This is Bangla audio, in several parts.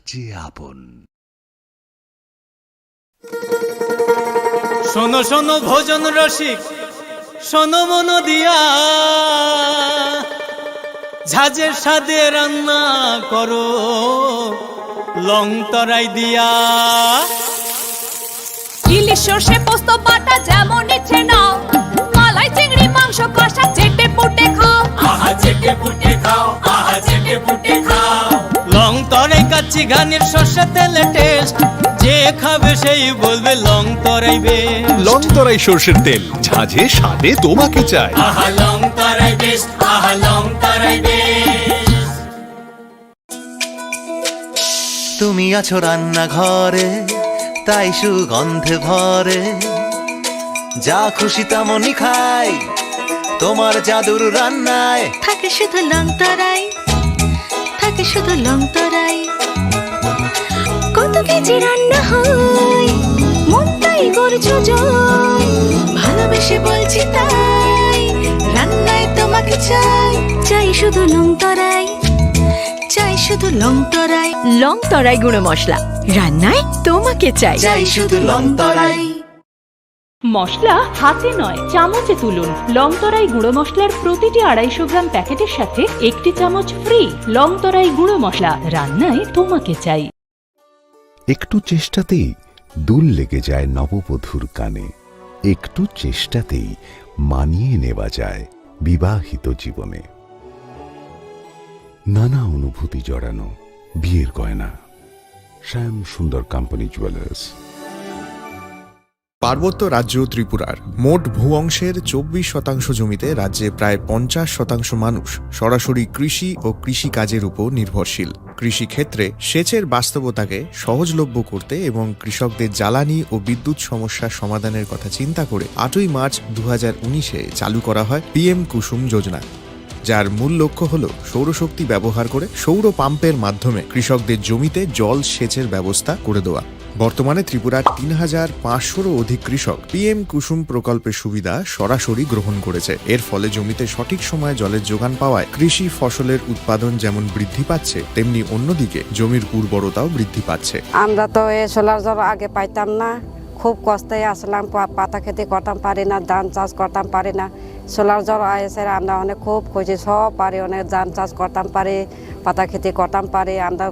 যে আপন। শোনো শোনো ভোজন রসিক, শোনো মন দিয়া, ঝাঁঝের স্বাদে রান্না করো লং তরাই দিয়া। ইলিশ সর্ষে পোস্ত বাটা যেমন ইচ্ছে নাও, মালাই চিংড়ি মাংস কষা চেটে পুটে খাও, আহা চেটে পুটে খাও, আহা চেটে পুটে খাও। লং তরাই কাচ্চি ঘানির সর্ষে তেলে টেস্ট, যে খাবে সেই বলবে লং তরাই বেস্ট। লং তরাই সর্ষের তেল, ঝাঁঝে স্বাদে তোমাকে চাই। আহা লং তরাই বেস্ট, আহা লং তরাই বেস্ট। তুমি আছো রান্নাঘরে, তাই সুগন্ধে ভরে, যা খুশি তেমনই খাই তোমার জাদুর রান্নায়। থাকে শুধু লং তরাই, থাকে শুধু লং তরাই। কত কেজি রান্না হয়, মনটাই করছো জয়, ভালোবেসে বলছি তাই, রান্নায় তোমাকে চাই, চাই শুধু লং তরাই, চাই শুধু লং তরাই। লং তরাই গুঁড়ো মশলা, রান্নায় তোমাকে চাই, চাই শুধু লং তরাই। মশলা হাতে নয় চামচে তুলুন। লং তরাই গুঁড়ো মশলার প্রতিটি 250 গ্রাম প্যাকেটের সাথে 1টি চামচ ফ্রি। লং তরাই গুঁড়ো মশলা, রান্নায় তোমাকে চাই। একটু চেষ্টাতেই দুল লেগে যায় নববধূর কানে, একটু চেষ্টাতেই মানিয়ে নেওয়া যায় বিবাহিত জীবনে। নানা অনুভূতি জড়ানো বিয়ের গয়না। শ্যাম সুন্দর কোম্পানি জুয়েলার্স। পার্বত্য রাজ্য ত্রিপুরার মোট ভূ অংশের 24% জমিতে রাজ্যে প্রায় 50% মানুষ সরাসরি কৃষি ও কৃষিকাজের উপর নির্ভরশীল। কৃষিক্ষেত্রে সেচের বাস্তবতাকে সহজলভ্য করতে এবং কৃষকদের জ্বালানি ও বিদ্যুৎ সমস্যা সমাধানের কথা চিন্তা করে 8ই মার্চ 2019-এ চালু করা হয় PM কুসুম যোজনা, যার মূল লক্ষ্য হল সৌরশক্তি ব্যবহার করে সৌর পাম্পের মাধ্যমে কৃষকদের জমিতে জল সেচের ব্যবস্থা করে দেওয়া। বর্তমানে ত্রিপুরার 3500-রও অধিক কৃষক PM কুসুম প্রকল্পের সুবিধা সরাসরি গ্রহণ করেছে। এর ফলে জমিতে সঠিক সময়ে জলের যোগান পাওয়ায় কৃষি ফসলের উৎপাদন যেমন বৃদ্ধি পাচ্ছে, তেমনি অন্যদিকে জমির উর্বরতাও বৃদ্ধি পাচ্ছে। আমরা তো এই সোলার জল আগে পাইতাম না, খুব কষ্টে আসলাম, পাতা খেতে করতাম পারি না, ধান চাষ করতাম পারি না। সোলার জল এসে আমরা অনেক খুব খুশি, সব পারি, অনেক ধান চাষ করতাম পারি, পাতা খেতে করতাম পারি, আমরা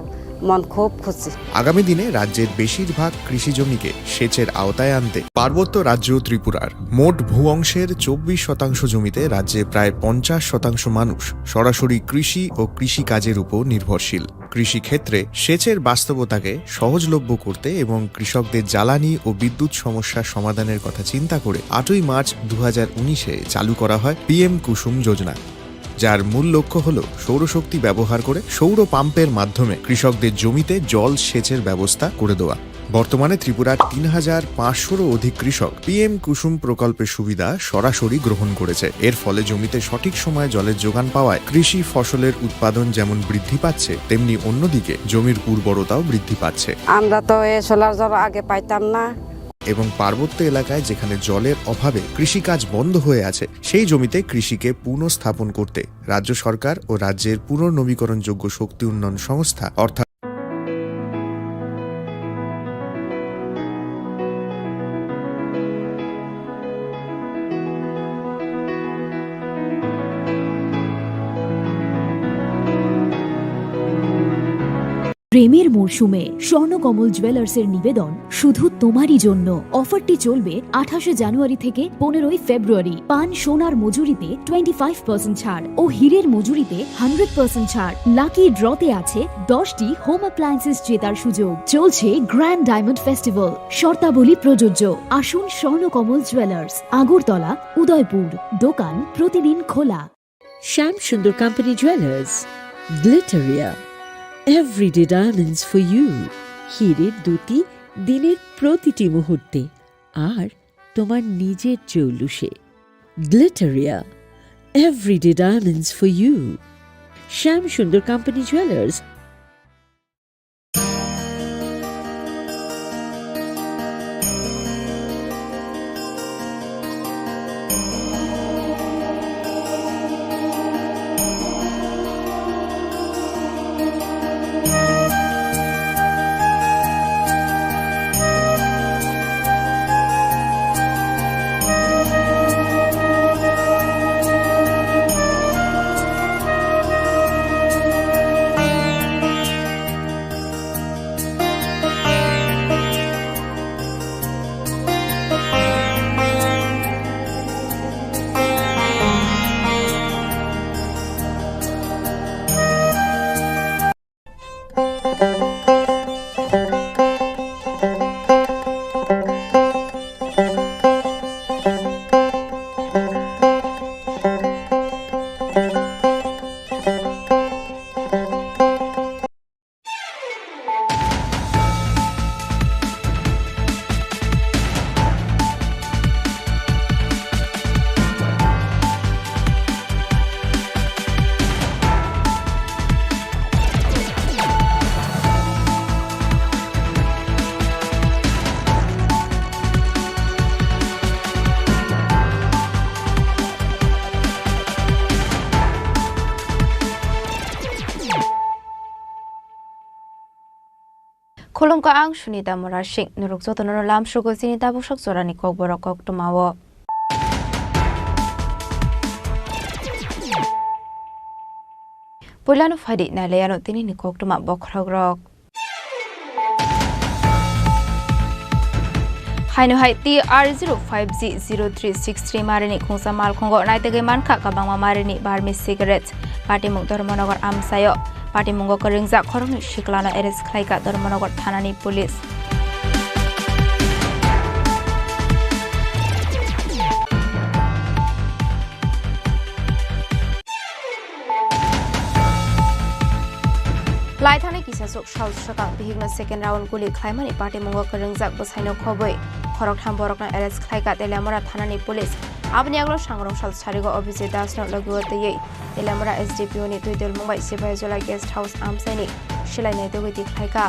মন খুব খুশি। আগামী দিনে রাজ্যের বেশিরভাগ কৃষি জমিকে সেচের আওতায় আনতে পার্বত্য রাজ্য ত্রিপুরার মোট ভূ অংশের 24% জমিতে রাজ্যে প্রায় 50% মানুষ সরাসরি কৃষি ও কৃষিকাজের উপর নির্ভরশীল। কৃষিক্ষেত্রে সেচের বাস্তবতাকে সহজলভ্য করতে এবং কৃষকদের জ্বালানি ও বিদ্যুৎ সমস্যা সমাধানের কথা চিন্তা করে 8ই মার্চ 2019-এ চালু করা হয় PM কুসুম যোজনা, যার মূল লক্ষ্য হল সৌরশক্তি ব্যবহার করে সৌর পাম্পের মাধ্যমে কৃষকদের জমিতে জল সেচের ব্যবস্থা করে দেওয়া। বর্তমানে ত্রিপুরার 3500-রও অধিক কৃষক PM কুসুম প্রকল্পের সুবিধা সরাসরি গ্রহণ করেছে। এর ফলে জমিতে সঠিক সময়ে জলের যোগান পাওয়ায় কৃষি ফসলের উৎপাদন যেমন বৃদ্ধি পাচ্ছে, তেমনি অন্যদিকে জমির উর্বরতাও বৃদ্ধি পাচ্ছে। আমরা তো এই সোলার জল আগে পাইতাম না, এবং পার্বত্য এলাকায় যেখানে জলের অভাবে কৃষিকাজ বন্ধ হয়ে আছে, সেই জমিতে কৃষিকে পুনঃস্থাপন করতে রাজ্য সরকার ও রাজ্যের পুনর্নবীকরণযোগ্য শক্তি উন্নয়ন সংস্থা অর্থাৎ প্রেমের মরশুমে স্বর্ণকমল জুয়েলার্সের নিবেদন শুধু তোমারই জন্য। অফারটি চলবে 28 জানুয়ারি থেকে 15 ফেব্রুয়ারি। পান সোনার মজুরিতে 25% ছাড় ও হীরের মজুরিতে 100% ছাড়। লাকি ড্রতে আছে 10টি হোম অ্যাপ্লায়েন্সেস জেতার সুযোগ। চলছে গ্র্যান্ড ডায়মন্ড ফেস্টিভ্যাল, শর্তাবলী প্রযোজ্য। আসুন স্বর্ণকমল জুয়েলার্স, আগরতলা, উদয়পুর। দোকান প্রতিদিন খোলা। Shyam Sundar company jewellers, Glitteria, everyday diamonds for you. হীরের দুটি দিনের প্রতিটি মুহূর্তে আর তোমার নিজের জৌলুসে। Glitteria, everyday diamonds for you. Shyam Sundar company jewellers. Khulumka ang Sunita Morashik nuruk zotono lam shugo sinita bushak zorani Kokborok koktumawo. Pulano fadi na layano tini ni koktuma bokragrok. Haino hai TR05G0363 marini khungsa mal khongo naitege manka kabangma marini barmi cigarettes party mung Dharmanagar amsayo party mungo karingja khorong shiklana arrest khlaika Dharmanagar thanani police. Laithani kisasuk shal shakang bihigna second round guli khlaimani party mungo karingjak bosaino khoboi khorok tham borokna arrest khlaika telamora thanani police abni aglo sangrong shal sarigo obijay dasno laguwatei telamora SDPO ni tuidel mumbai sibai jola guest house amsaini shilainai dogiti khlaika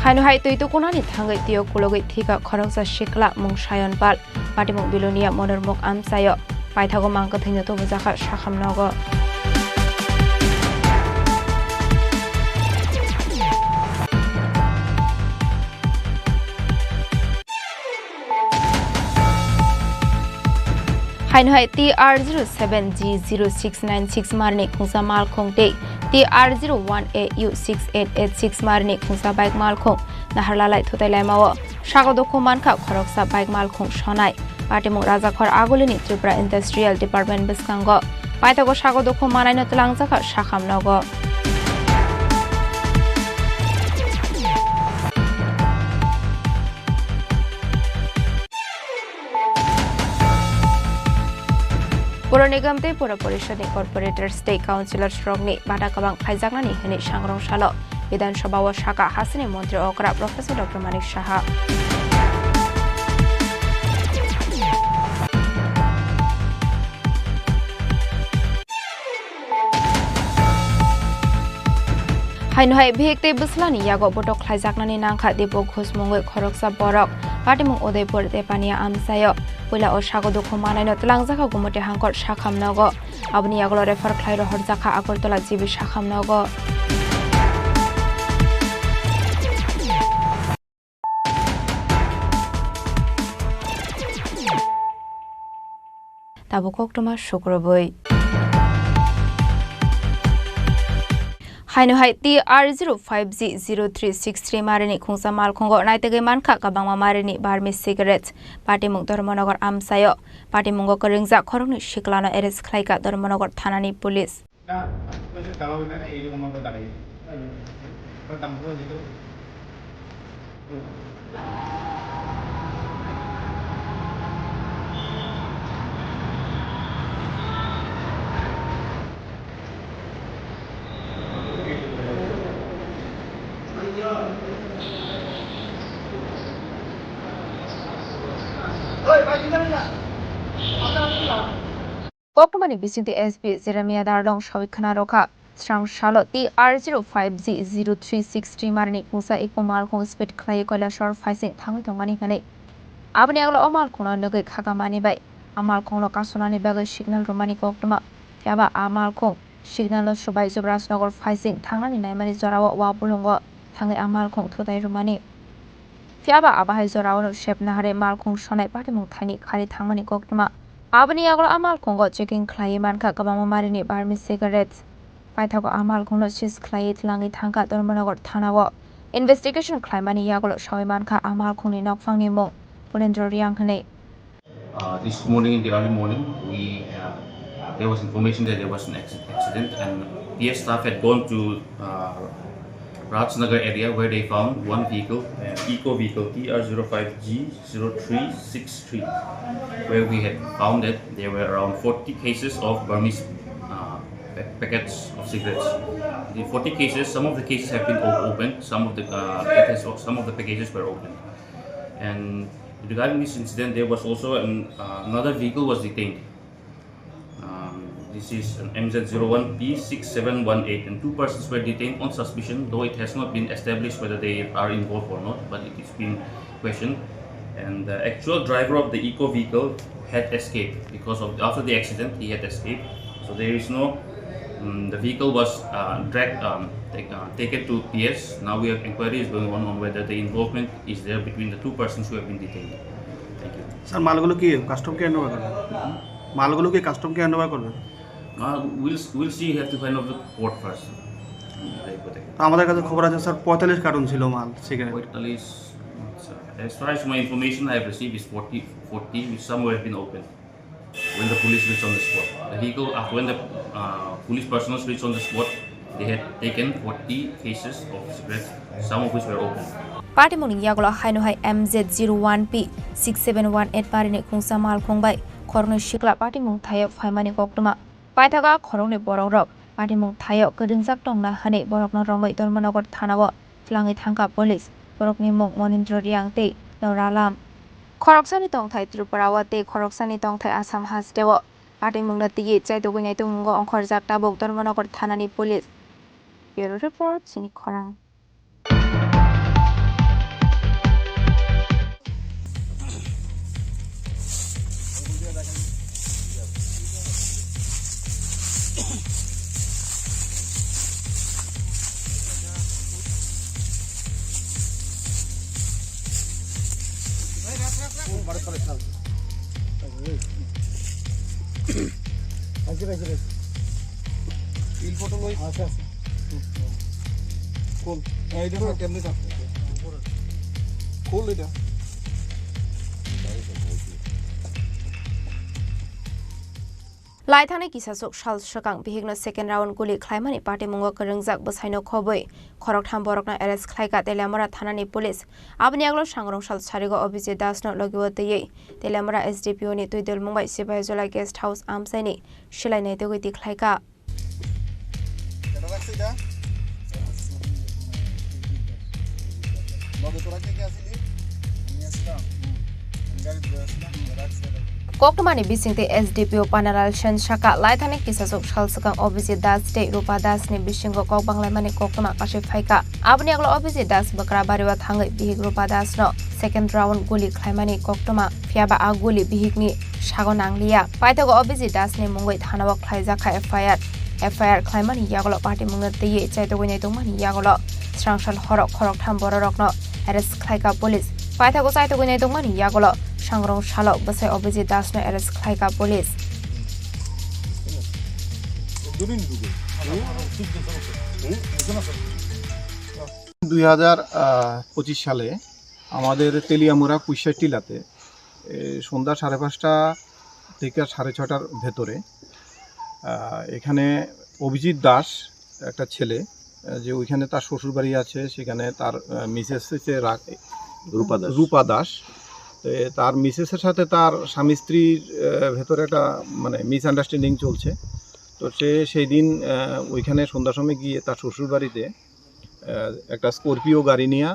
Haino hai tuitu kunani thangai tio kulogai thika khoroksa shikla mung sayon pal patimung bilonia monormok amsayo paithago mangka thina to bujaka sakhamnogo Haino hai TR07G0696 marni khungsa mal khongte TR01AU6886 marni khungsa bike mal khong naharlalai thotailai mawo sagodokho manka khoroksa bike mal khong sonai patimung rajakhor agolini Tripura Industrial Department biskango paithago sagodokho manaino tlangjaka sakhamnogo Pura Nigam te Pura Parishad ni Corporator State Councillor Strongni Bada Kabang Khaijaknani hini sangrong salo Vidhan Sabha o Shaka Hasini Montri Okra Professor Dr. Manik Shaha Haino hai bhekte buslani yago botok khaijaknani nangkha depo khosmongoi khoroksa borok patimung Udaipur te pania amsayo Pula o sagodokho manaino tlangjaka gumote hangkor sakhamnogo abni yaglo refer khlairo horjaka Agartala jibi sakhamnogo Tabo koktoma shukroboi Haino hai TR05G0363 marini khungsa mal khongo naitege manka kabangma marini barmi cigarettes party mung Dharmanagar amsayo party mungo karingja khorong shiklana arrest khlaika Dharmanagar thanani police Koktomani bisingti SP Jeremiah Darlong Shawikana Roka Strang Shalo TR05G0363 Marni Kusa Ikomal Kong Speed Clay Kola Shore Facing Tangi Tongani Hane Abni Aglo Amal Kuna Nugi Kagamani Bay Amal Kong Lokasonani Baga Signal Romani Koktoma Yaba Amal Kong Signal Shobai Zubras Nogor Facing Tangani Naimani Zorawa Wabulongo Tangi Amal Kong Tudai Romani Fiaba Abahai Zorawa Shep Nahare Mal Kong Shonai Patimung Tani Kari Tangani Koktoma Abni aglo amal kongo checking clay manka kabang marini barmi cigarettes paithago amal kongo sis clay tlangi thangka Dharmanagar thanago investigation clay mani yaglo shoi manka amal kongni nokfangni mo Pulendra Rianghane This morning in the early morning there was information that there was an accident and PS staff had gone to Rajnagar area where they found one vehicle, an eco vehicle TR05G0363, where we had found that there were around 40 cases of Burmese packets of cigarettes. The 40 cases, some of the cases have been opened, some of the packages were opened. And regarding this incident, there was also another vehicle was detained. This is an MZ01P6718 and two persons were detained on suspicion, though it has not been established whether they are involved or not, but it is been questioned. and the actual driver of the eco vehicle had escaped because of after the accident he had escaped. So there is no the vehicle was taken to PS. Now we have inquiry is going on whether the involvement is there between the two persons who have been detained. Thank you. Sir মালগুলো কি কাস্টমকে হ্যান্ড ওভার করবে? মালগুলো কি কাস্টমকে হ্যান্ড ওভার করবে? We'll see. You have to find out the port first. তো আমাদের কাছে খবর আছে স্যার 45 কার্টন ছিল মাল cigarette. 45. As far as my information I have received is 40 which some have been opened when the police reached on the spot. The vehicle, when the police personnel reached on the spot, they had taken 40 cases of cigarettes, some of which were open. Party morning Yagla Hainohai MZ01P 6718 Parini Kungsa Mal Kungbai, Korno Shikla Party Mung Thaya Faimani Koktuma, Paitaga Korone Borok, Party Mung Thaya, Kudinsak Tongna Hane, Borokno Rongo, Dormanogor Tanawa, Flangi Tanka Police, Borokni Mung Monitor Yang Day, Noralam. Khoroksani Tongthai Tripura Te Khoroksani Tongthai Assam Has Dewa, Party Mung the Jai to Winay Tungo on Khorzak Tabok, Dormanogor Tanani Police. Bureau Report, Chini Khorang. Laithane kisasuk shal shakang bihigno second round guli khlaimani party mungo karengjak bosaino khoboi khorok tham borokna arrest khlaika telamara thanani police abni aglo sangrong shal sarigo obije dasno logiwo tei telamara SDPO ni tuidel mumbai sibai jola guest house amsaini shilainai tegoi khlaika Koktomani bisingte SDPO Panaral Shan Shaka Laithane kisasuk shalsakang obije das te Rupa Das ni bisingo kok banglaimani koktoma kashe phaika abni aglo obije das bakra bariwa thangai bihig Rupa Das no second round guli khlaimani koktoma phiaba a guli bihigni sagonanglia paitago obije Das ni mungoi thanao khlaijaka FIR khlaimani yaglo party mungna tei chaitogoi tongmani yaglo srangshal khorok tham bororokno arrest khlaika police paitago chaitogoi tongmani yaglo Sangrong Shalok Basai Obiji Das no arrest Khlaika Police. 2025 সালে আমাদের তেলিয়ামুড়া পুইশা টিলাতে সন্ধ্যা 5:30 থেকে 6:30টার ভেতরে এখানে অভিজিৎ দাস একটা ছেলে যে ওইখানে তার শ্বশুর বাড়ি আছে সেখানে তার মিসেস হচ্ছে রূপা দাস তার মিসেসের সাথে তার স্বামী স্ত্রীর ভেতরে একটা মানে মিসআন্ডারস্ট্যান্ডিং চলছে তো সে সেই দিন ওইখানে সন্ধ্যার সময় গিয়ে তার শ্বশুর বাড়িতে একটা স্করপিও গাড়ি নিয়ে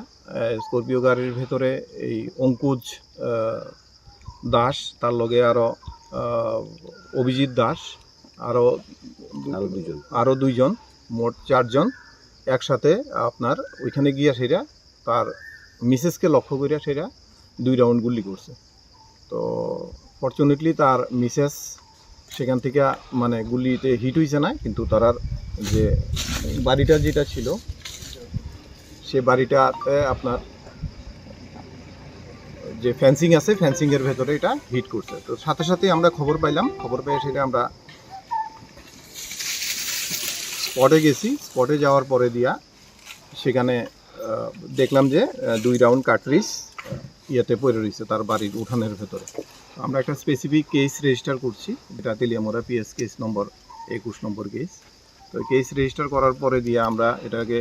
স্করপিও গাড়ির ভেতরে এই অঙ্কুজ দাস তার লগে আরও অভিজিৎ দাস আরও দুইজন মোট 4 জন একসাথে আপনার ওইখানে গিয়ে সেটা তার মিসেসকে লক্ষ্য করিয়া সেটা 2 রাউন্ড গুলি করছে তো ফরচুনেটলি তার মিসেস সেখান থেকে মানে গুলিতে হিট হয়েছে না কিন্তু তার যে বাড়িটা যেটা ছিল সে বাড়িটাতে আপনার যে ফেন্সিং আছে ফেন্সিংয়ের ভেতরে এটা হিট করছে তো সাথে সাথে আমরা খবর পাইলাম খবর পেয়ে সেটা আমরা স্পটে গেছি স্পটে যাওয়ার পরে দিয়া সেখানে দেখলাম যে 2 রাউন্ড কার্ট্রিজ ইয়েতে পড়ে রয়েছে তার বাড়ির উঠানের ভেতরে আমরা একটা স্পেসিফিক কেস রেজিস্টার করছি এটা তেলিয়ামুড়া পিএস কেস নম্বর 21 নম্বর কেস তো কেস রেজিস্টার করার পরে দিয়ে আমরা এটাকে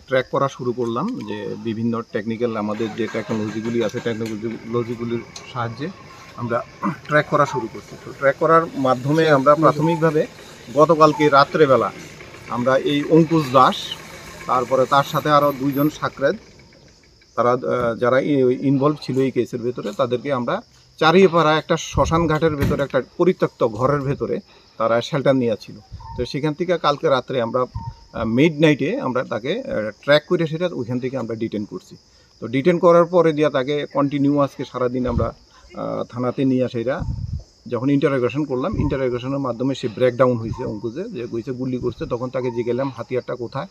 ট্র্যাক করা শুরু করলাম যে বিভিন্ন টেকনিক্যাল আমাদের যে টেকনোলজিগুলি আছে টেকনোলজিগুলির সাহায্যে আমরা ট্র্যাক করা শুরু করছি তো ট্র্যাক করার মাধ্যমে আমরা প্রাথমিকভাবে গতকালকে রাত্রেবেলা আমরা এই অঙ্কুশ দাস তারপরে তার সাথে আরও 2 জন সাকরেদ তারা যারা ইনভলভ ছিল এই কেসের ভেতরে তাদেরকে আমরা চারিপাড়া একটা শ্মশান ঘাটের ভেতরে একটা পরিত্যক্ত ঘরের ভেতরে তারা শেল্টার নিয়েছিল তো সেখান থেকে কালকে রাত্রে আমরা মিড নাইটে আমরা তাকে ট্র্যাক করে সেটা ওইখান থেকে আমরা ডিটেন করছি তো ডিটেন করার পরে দিয়া তাকে কন্টিনিউয়াসকে সারাদিন আমরা থানাতে নিয়ে আসা যখন ইন্টারোগেশন করলাম, ইন্টারোগেশনের মাধ্যমে সে ব্রেকডাউন হয়েছে অঙ্কুজে যে গইছে গুলি করছে। তখন তাকে জিজ্ঞেলাম হাতিয়ারটা কোথায়,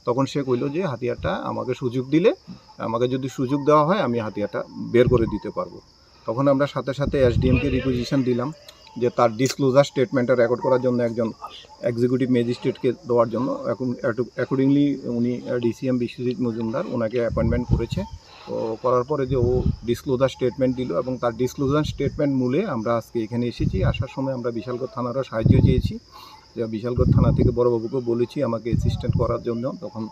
তখন সে কইল যে হাতিয়ারটা আমাকে সুযোগ দিলে, আমাকে যদি সুযোগ দেওয়া হয় আমি হাতিয়ারটা বের করে দিতে পারবো। তখন আমরা সাথে সাথে এসডিএমকে রিকুইজিশন দিলাম যে তার ডিসক্লোজার স্টেটমেন্টটা রেকর্ড করার জন্য একজন এক্সিকিউটিভ ম্যাজিস্ট্রেটকে দেওয়ার জন্য। এখন অ্যাকর্ডিংলি উনি ডিসিএম বিশ্বজিৎ মজুমদার ওনাকে অ্যাপয়েন্টমেন্ট করেছে। তো করার পরে যে ও ডিসক্লোজার স্টেটমেন্ট দিল এবং তার ডিসক্লোজার স্টেটমেন্ট মূলে আমরা আজকে এখানে এসেছি। আসার সময় আমরা বিশালগড় থানারও সাহায্য চেয়েছি, যে বিশালগড় থানা থেকে বড়বাবুকে বলেছি আমাকে অ্যাসিস্ট্যান্ট করার জন্য। তখন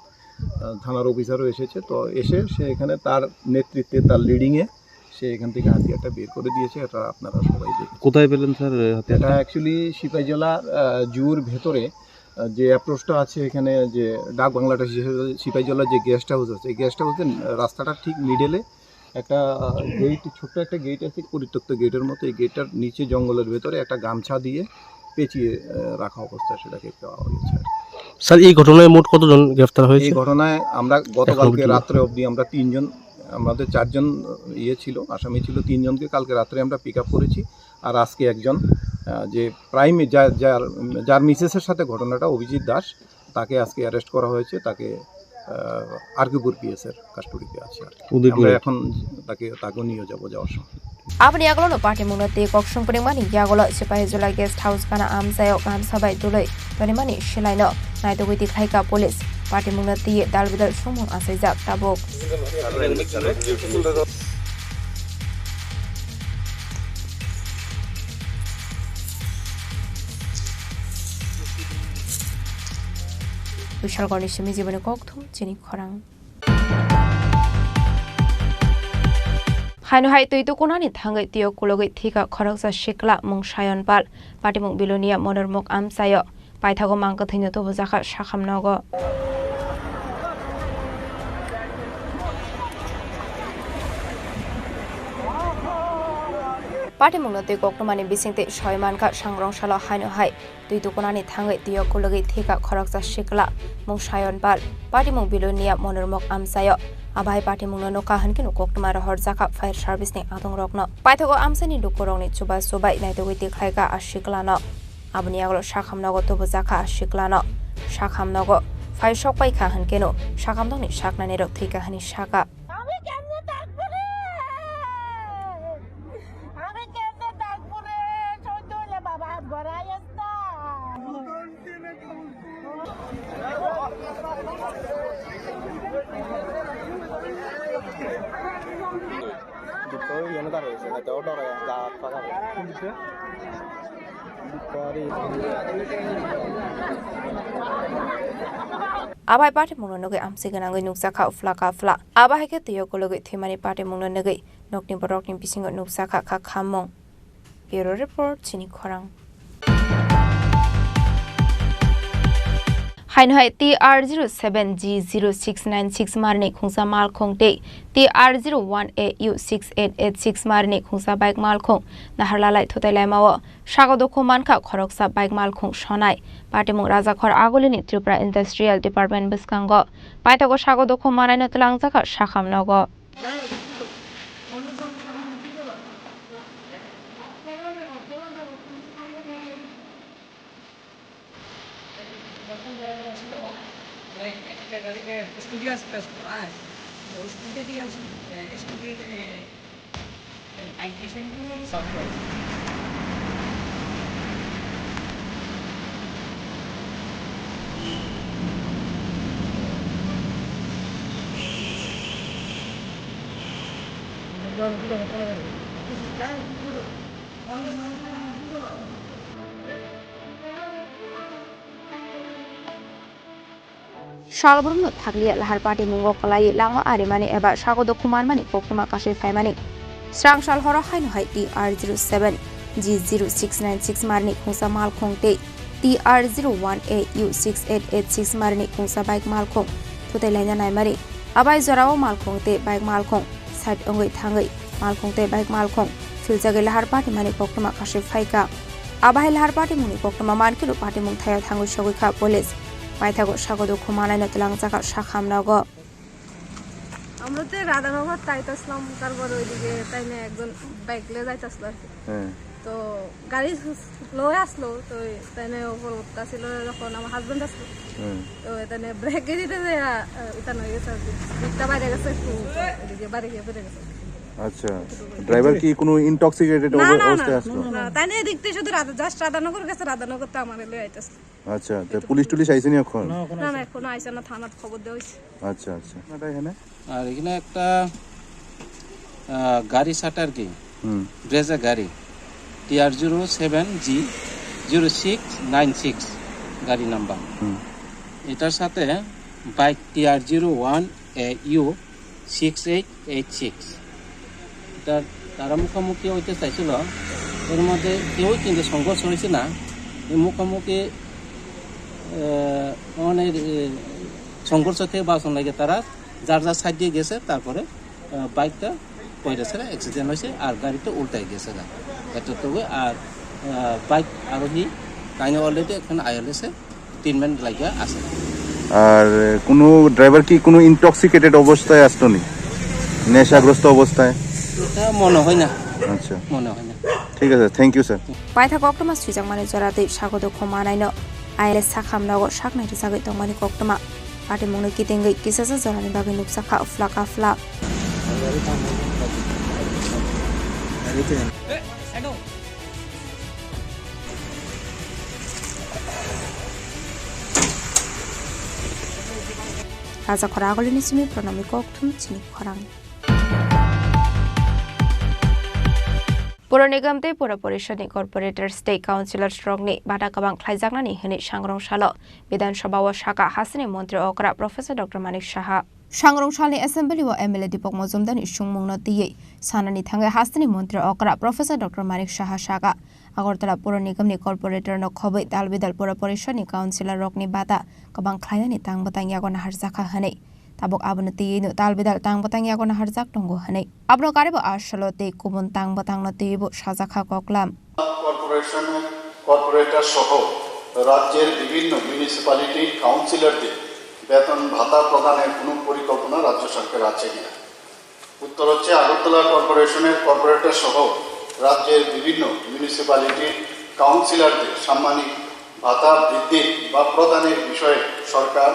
থানার অফিসারও এসেছে। তো এসে সে এখানে তার নেতৃত্বে, তার লিডিংয়ে সে এখান থেকে হাতিয়ারটা বের করে দিয়েছে। এটা আপনারা সবাই দেখেন। কোথায় পেলেন স্যার? এটা অ্যাকচুয়ালি সিপাহীজলা জুর ভেতরে যে অ্যাপ্রোচটা আছে এখানে, যে ডাক বাংলাটা সিপাহীজলার যে গেস্ট হাউস আছে, এই গেস্ট হাউসের রাস্তাটা ঠিক মিডলে একটা গেট, ছোট্ট একটা গেট আছে, পরিত্যক্ত গেটের মতো। এই গেটটার নিচে জঙ্গলের ভেতরে একটা গামছা দিয়ে পেঁচিয়ে রাখা অবস্থায় সেটাকে পাওয়া গেছে। স্যার এই ঘটনায় মোট কতজন গ্রেফতার হয়েছে? এই ঘটনায় আমরা গতকালকে রাত্রে অবধি আমরা 3 জন, আমাদের 4 জন ছিল, আসামি ছিল। 3 জনকে কালকে রাত্রে আমরা পিক আপ করেছি। আর আজকে একজন যে প্রাইম যার মিসেসের সাথে ঘটনাটা, অভিজিৎ দাস, তাকে আজকে অ্যারেস্ট করা হয়েছে। তাকে আরকিপুর পিএসের কাস্টডিতে আছে। আমরা এখন তাকেও নিয়ে যাওয়ার সময়। Abni aglo no party muno te kok sung pring mani yagolo Sipahijola guest house kana amsayo gam sabai duloi toni mani shilai no nai to giti khaika police party muno te dalbidal sumung asai jak tabok Vishal Gornish mi jibone kokthum Chini Khorang Hainu hai tu itu kunani thangai tio kulogai thika khoroksa shikla mung sayon pal patimung bilonia monormok amsayo paithago mangka thino to bujaka sakhamnogo patimung no te koktomani bisingte soymanka sangrongsalo hainu hai tu itu kunani thangai tio kulogai thika khoroksa shikla mung sayon pal patimung bilonia monormok amsayo Abai party mungno no kahan kinu koktumara horjaka fire service ni adong rokno paithago amsani dukorongni chuba subai naito giti khaika ashiklano abni aglo sakhamnogo to bujaka ashiklano sakhamnogo fire sokpai kahan kinu sakamdongni saknani rok thika hani saka Abai party mungno nogai amsi ganangoi nuksaka uflaka fla abai ke tiyo kologai thimani party mungno nogai nokni borokni bisingo nuksaka kha khamong Bureau report Chini Khorang Hainhai TR07G0696 marne khungsa mal khongte TR01AU6886 marne khungsa bike mal khong naharlalai thotailai mawo sagodokho mankha khoroksa bike mal khong sonai patimung rajakhor agolini Tripura Industrial Department biskango paitago sagodokho manai no tlangjaka sakhamnogo Estudias pesquisas, estudias IT software. Shalbrumno thaglia lahar party mungo kalai langma arimani eba sagodo kumanmani koktuma kashe faimani Srang shal horo hainu hai TR07 G0696 marni khungsa mal khongte TR01AU6886 marni khungsa bike mal khong thotai laina nai mari abai jorao mal khongte bike mal khong side ongoi thangai mal khongte bike mal khong filjagai lahar party mani koktuma kashe faika abai lahar party muni koktuma mankilo party mung thaya thangoi sogoi kha police Paithago sagodo khumanai no tlangjaka sakhamnogo আমরা তো রাধানগর তাইতাসলাম, তারপর ওইদিকে তাই না একজন বাইক লিয়ে যাইতাছিল আর কি। তো গাড়ি স্লো আসলো, তো তাই না ওপর উঠতেছিল যখন আমার হাজবেন্ড আসলো, তো এখানে ব্রেক দিতে উঠানো হয়ে গেছে আর কি, দিকটা বাইরে গেছে একটু, এদিকে বাইরে গিয়ে বেড়ে গেছে। আচ্ছা, ড্রাইভার কি কোনো ইনটক্সিকেটেড অবস্থায় আসলো? না, তাই না এদিক থেকে শুধু জাস্ট রাধানগর গেছে, রাধানগর তো আমার লিয়ে আইতাছে। আচ্ছা, তো পুলিশ টুলিশ আইসেনি এখন? না না, এখনো আইসে না, থানার খবর দেওয়া হয়েছে। আচ্ছা আচ্ছা, এখানে আর এখানে একটা গাড়ি সাটার কি ব্রেজা গাড়ি TR07G0696 গাড়ি নাম্বার, এটার সাথে বাইক TR01AU6886, তারা মুখোমুখি হইতে চাইছিল, এর মধ্যে কেউ কিন্তু সংঘর্ষ হয়েছে না, মুখোমুখি অনেক সংঘর্ষ থেকে বাঁচন লাগে, তারা যার যার সাইড দিয়ে গেছে, তারপরে বাইকটা পয়সা অ্যাক্সিডেন্ট হয়েছে আর গাড়িটা উল্টাই গেছে না এতটুকু। আর বাইক আরোহী কাইনে অলরেডি এখন আইএলএসে ট্রিটমেন্ট লাগিয়ে আছে। আর কোনো ড্রাইভার কি কোনো ইনটক্সিকেটেড অবস্থায় আসতো নি, নেশাগ্রস্ত অবস্থায়? এটা মনে হয় না। আচ্ছা, মনে হয় না। ঠিক আছে, থ্যাংক ইউ স্যার। পাইথা কক্টমা সুইজাং মানে জরাতে সাগদ খমানাইনো আইএলএস সাখাमनागो साखनायनि जागै दंमानि कक्टमा पाटे मुंनो कितेंगै किसासा जरानि बागै नुकसाखा उफ्ला काफ्ला राजा खरागलिनि सिमी प्रणामी कक्टम चिनी खरां पुर निगम ते पुर परिषदनि कर्पोरेटर स्टेट काउन्सिलर स्ट्रंगनि बादा गोबां ख्लायजागनानि होनि सांग्रांसालो विधानसभा व शाखा हासिनि मन्त्री अकरा प्रोफेसर डॉक्टर मानिक साहा सांग्रांसालनि एसेम्बली व एमएलए दीपक मजुमदारनि सुंमुंनो दियै सानानि थांगे हासिनि मन्त्री अकरा प्रोफेसर डॉक्टर मानिक साहा सागा आगरतला पुर निगमनि कर्पोरेटर न खबै दालबिदाल पुर परिषदनि काउन्सिलर रकनि बादा गोबां ख्लायनानि तांबतां यागन हारजाखा हनै tabuk abon tiyinu talbidal tang batang yagon harjak tongo hanai abro karibo ashalo te kubun tang batang na tibu সাজাখা koklam corporator সহ রাজ্যের বিভিন্ন মিউনিসিপ্যালিটি কাউন্সিলরদের বেতন ভাতা প্রদানের কোনো পরিকল্পনা রাজ্য সরকার আছে কিনা। উত্তর হচ্ছে আগরতলা কর্পোরেশনের কর্পোরেটর সহ রাজ্যের বিভিন্ন মিউনিসিপ্যালিটি কাউন্সিলরদের সাম্মানিক ভাতা বৃদ্ধি বা প্রদানের বিষয়ে সরকার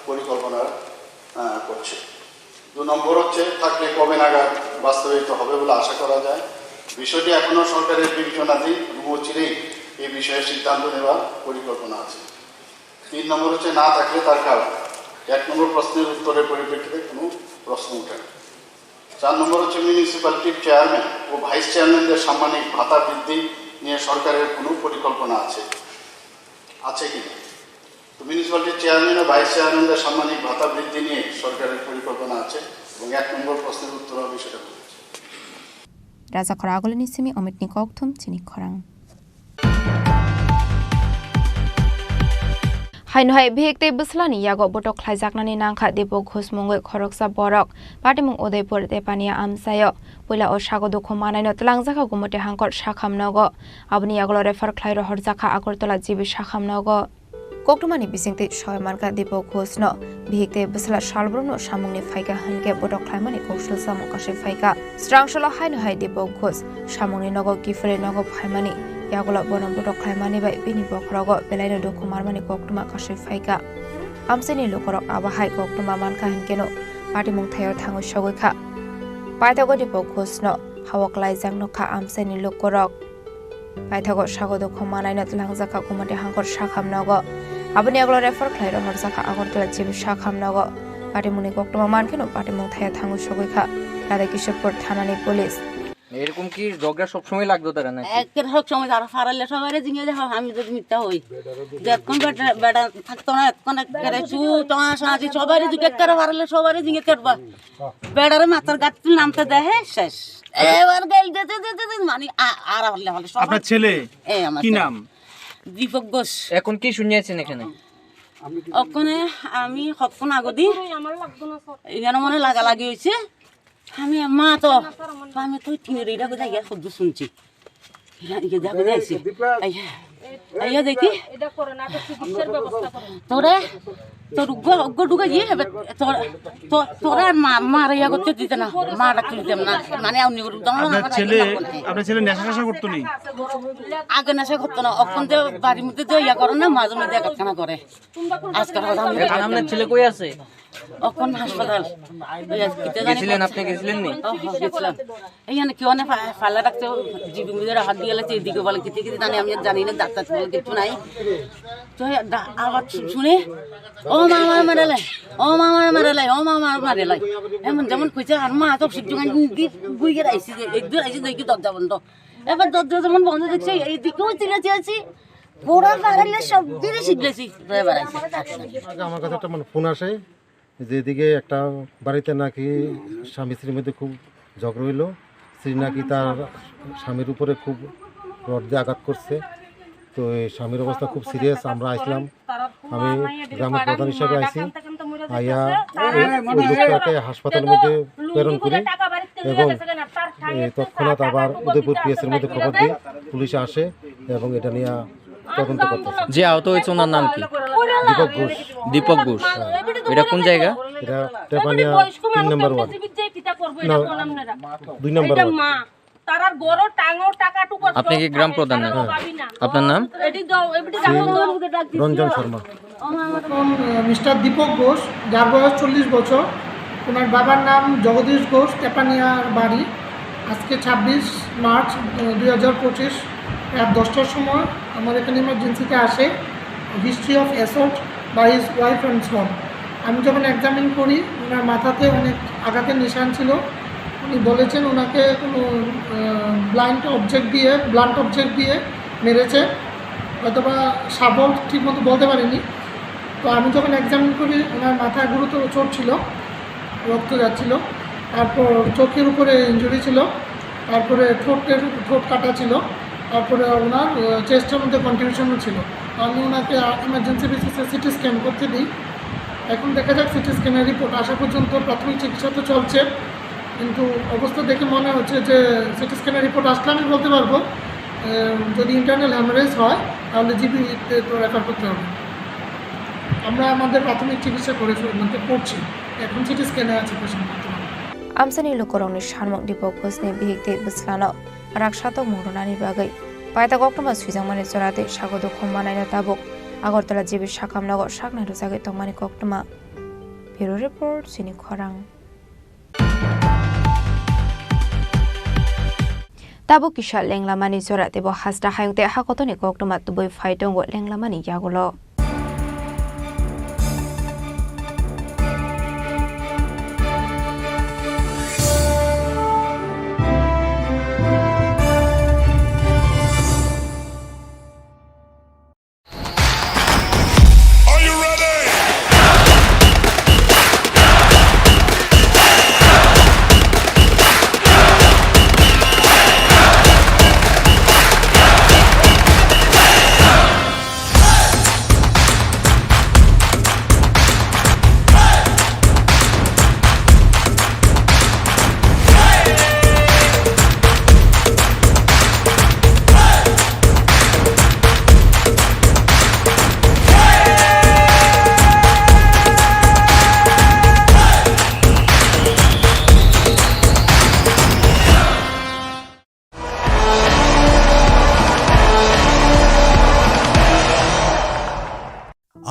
পরিকল্পনা করছে। 2 নম্বর হচ্ছে থাকলে কবে নাগাদ বাস্তবায়িত হবে বলে আশা করা যায়। বিষয়টি এখনো সরকারের বিবেচনাধীন এবং চিরেই এই বিষয়ে সিদ্ধান্ত নেওয়ার পরিকল্পনা আছে। 3 নম্বর হচ্ছে না থাকলে তার কারণ। 1 নম্বর প্রশ্নের উত্তরের পরিপ্রেক্ষিতে কোনো প্রশ্ন ওঠে না। 4 নম্বর হচ্ছে মিউনিসিপ্যালিটির চেয়ারম্যান ও ভাইস চেয়ারম্যানদের সাম্মানিক ভাতা বৃদ্ধি নিয়ে সরকারের কোনো পরিকল্পনা আছে কিনা। তো মিউনিসিপ্যালিটির চেয়ারম্যান ও ভাইস চেয়ারম্যানদের সাম্মানিক ভাতা বৃদ্ধি নিয়ে সরকারের পরিকল্পনা আছে এবং 1 নম্বর প্রশ্নের উত্তর হবে সেটা বলেছে। রাজা খরাগলিনি সিমি অমিতনি কক্থম চিনি খরাং हाइनहाय भिकते बुसलानि यागो बटक ख्लायजाकनानि नांखा देपो घोषमुंगै खरकसा बरक पाटिमुं उदयपुर तेपानिया आमसायो पुला ओ सागदो खमानायनो तलांजाखा गुमते हांकर साखामनगो आबनि यागलो रेफार ख्लायरो हरजाखा आगरतला जिबि साखामनगो कक्टमानि बिसिंते सयमानका देपो घोषनो भिकते बुसला सालब्रनो सामुंनि फाइका हनके बटक ख्लायमानि कौशल सामुं कासे फाइका स्ट्रांगसलो हाइनहाय देपो घोष सामुंनि नगो किफरे नगो फाइमानि यागला बनम बटक ख्लायमानि बाय बिनि बखरगो बेलायनो दुखु मारमानि कक्टमा कासे फाइका आमसेनि लोकरक आबाहाय कक्टमा मानका हनकेनो पाटिमुं थायो थाङो सगैखा पाइथागो देपो घोषनो हावक लायजांनो खा आमसेनि लोकरक पाइथागो सागदो खमानायनो तलांजाखा गुमते हांकर साखामनगो आबनि यागला रेफार ख्लायरो हरजाखा आगरतला जिबि साखामनगो पाटिमुंनि कक्टमा मानकेनो पाटिमुं थायो थाङो सगैखा राधा किशोरपुर थानानि पुलिस এরকম কি ঝগড়া সব সময় লাগতো তারা না একের সব সময় যারা ফারালে সবারে জিঙে দেখো আমি যদি মিথ্যা হই যতক্ষণ বেটা থাকতো না এতক্ষণ করে চু তোমাশা আছে সবারে দুকে করে ফারালে সবারে জিঙে করবা বেড়ারে মাথার গাত নামতে দেহে শেষ এবার গেল যেতে মানে আর হলে হলে সব আপনার ছেলে কি নাম দীপক ঘোষ এখন কি শুনিয়েছেন এখানে ওখানে আমি হতক্ষণ আগদি এখানে মনে লাগি হয়েছে আমি মা তো আমি তো টিনের এটা কোথায় গিয়ে শব্দ শুনছি দেখো যাইছি আইয়া দেখি তোরে তোর ঢুকে গিয়ে তোরা মারা ইয়া করতে দিতে না, মা রাখতে দিতাম না, মানে আপনার ছেলে নেশা খাশা করতো নি? আগে নেশা করতো না, অখন তো বাড়ির মধ্যে তো ইয়া করে না, মাঝে মধ্যে একাখানা করে। আজকাল আপনার ছেলে কই আছে? অখন হাসপাতাল গেছিলেন, আপনি গেছিলেন নি? গেছিলাম। এইখানে কেউ না ফালা রাখতে জিবি মধ্যে হাত দিয়ে গেছে, এদিকে বলে কিছু কিছু জানি, আমি জানি না, ডাক্তার বলে কিছু নাই। তো আবার শুনে ও মামা মারালে, ও মামা মারালে, ও মামা মারালে, এমন যেমন কইছে। আর মা তো শিখতে গুই গিয়ে আইসি, একদম আইসি দেখি দরজা বন্ধ। এবার দরজা যেমন বন্ধ দেখছে, এইদিকেও চিলেছি আছি, গোড়া বাড়াইলে সব দিকে শিখলেছি। আমার কাছে একটা ফোন আসে যে এদিকে একটা বাড়িতে নাকি স্বামী স্ত্রীর মধ্যে খুব ঝগড়া হইলো, স্ত্রী নাকি তার স্বামীর উপরে খুব রড দিয়ে আঘাত করছে। তো এই স্বামীর অবস্থা খুব সিরিয়াস। আমরা আসলাম, আমি গ্রামের প্রধান হিসাবে আইছি, আইয়া ওই লোকটাকে হাসপাতালের মধ্যে প্রেরণ করি এবং তৎক্ষণাৎ আবার উদয়পুর পিএসের মধ্যে খবর দিই, পুলিশ আসে এবং এটা নিয়ে তদন্ত করতেছে। যে আহত হয়েছে ওনার নাম কি? দীপক ঘোষ। দীপক ঘোষ। এটা কোন জায়গা? এটা টেপানিয়া 3 নম্বর ওয়ার্ড, না 2 নম্বর ওয়ার্ড। আপনি কি গ্রাম প্রধান? আপনার নাম? রঞ্জন শর্মা। মিস্টার দীপক ঘোষ, যার বয়স 40 বছর। ওনার বাবার নাম জগদীশ ঘোষ, তেপানিয়ার বাড়ি। আজকে 26 মার্চ 2025 রাত 10টার সময় আমার এখানে ইমার্জেন্সিতে আসে, history of assault by his wife and son. আমি যখন এক্সামিন করি, ওনার মাথাতে অনেক আঘাতের নিশান ছিল। উনি বলেছেন ওনাকে কোনো ব্লান্ট অবজেক্ট দিয়ে মেরেছে, অথবা শাবল ঠিকমতো বলতে পারিনি। তো আমি যখন এক্সামিন করি, ওনার মাথায় গুরুতর চোট ছিল, রক্ত যাচ্ছিল। তারপর চোখের উপরে ইনজুরি ছিল, তারপরে ঠোঁট কাটা ছিল, তারপরে ওনার চেস্টের মধ্যে কন্ট্রিবিউশনও ছিল। আমি ওনাকে ইমার্জেন্সি বেসিসে সিটি স্ক্যান করতে দিই। এখন দেখা যাক সিটি স্ক্যানের রিপোর্ট আসা পর্যন্ত প্রাথমিক চিকিৎসা তো চলছে, কিন্তু অবস্থা দেখে মনে হচ্ছে যে সিটি স্ক্যানের রিপোর্ট আসলে আমি বলতে পারবো। যদি ইন্টারনাল হ্যামারেজ হয় তাহলে জিবিতে তো রেফার করতে হবে। আমরা আমাদের প্রাথমিক চিকিৎসা করছি, এখন সিটি স্ক্যানে আছে patient. Amsani lokorongni sharmok Dipok Ghosni bihikte bislano raksatok murunani bagai paita koktoma suijangmani jorate sagodo khommanai tabuk Agartala jibi sakamnago saknai rojage tongmani koktoma. Bureau report Chini Khorang. Tabuk kisha lenglamani jorate bo hasda hayungte hakotoni koktoma tuboi phaitongo lenglamani yagulo.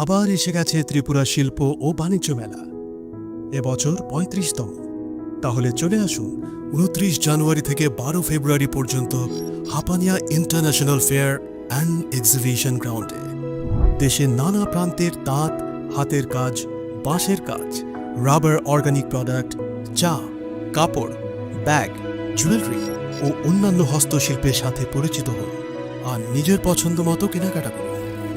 আবার এসে গেছে ত্রিপুরা শিল্প ও বাণিজ্য মেলা, এবছর 35তম। তাহলে চলে আসুন 29 জানুয়ারি থেকে 12 ফেব্রুয়ারি পর্যন্ত Hapania international fair and exhibition গ্রাউন্ডে। দেশের নানা প্রান্তের তাঁত, হাতের কাজ, বাঁশের কাজ, রাবার অর্গানিক প্রোডাক্ট, চা, কাপড়, ব্যাগ, জুয়েলারি ও অন্যান্য হস্তশিল্পের সাথে পরিচিত হন আর নিজের পছন্দ মতো কেনাকাটা করুন।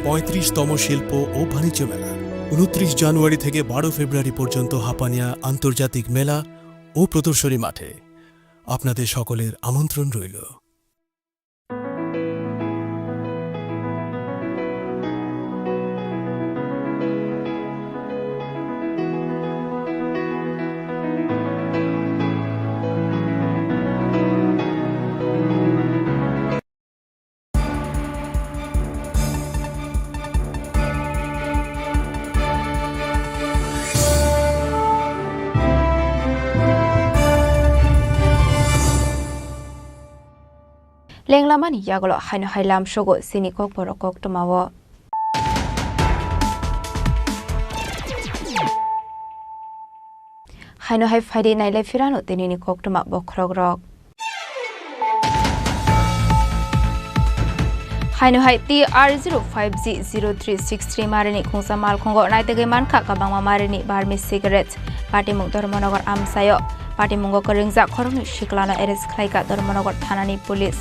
35তম শিল্প ও বাণিজ্য মেলা 29 জানুয়ারি থেকে 12 ফেব্রুয়ারি পর্যন্ত হাপানিয়া আন্তর্জাতিক মেলা ও প্রদর্শনী মাঠে। আপনাদের সকলের আমন্ত্রণ রইল। Lenglamani yagolo haino hailam shogo Chini Khorang Tripura. Haino hai faidi naile firano tenini Tripura bokrogrok. Haino hai TR05G0363 marini khungsa malkhongo naitege manka kabangma marini barmi cigarettes party mung Dharmanagar amsayo party mungo koringja khorongni shiklana arrest khlaika Dharmanagar thanani police.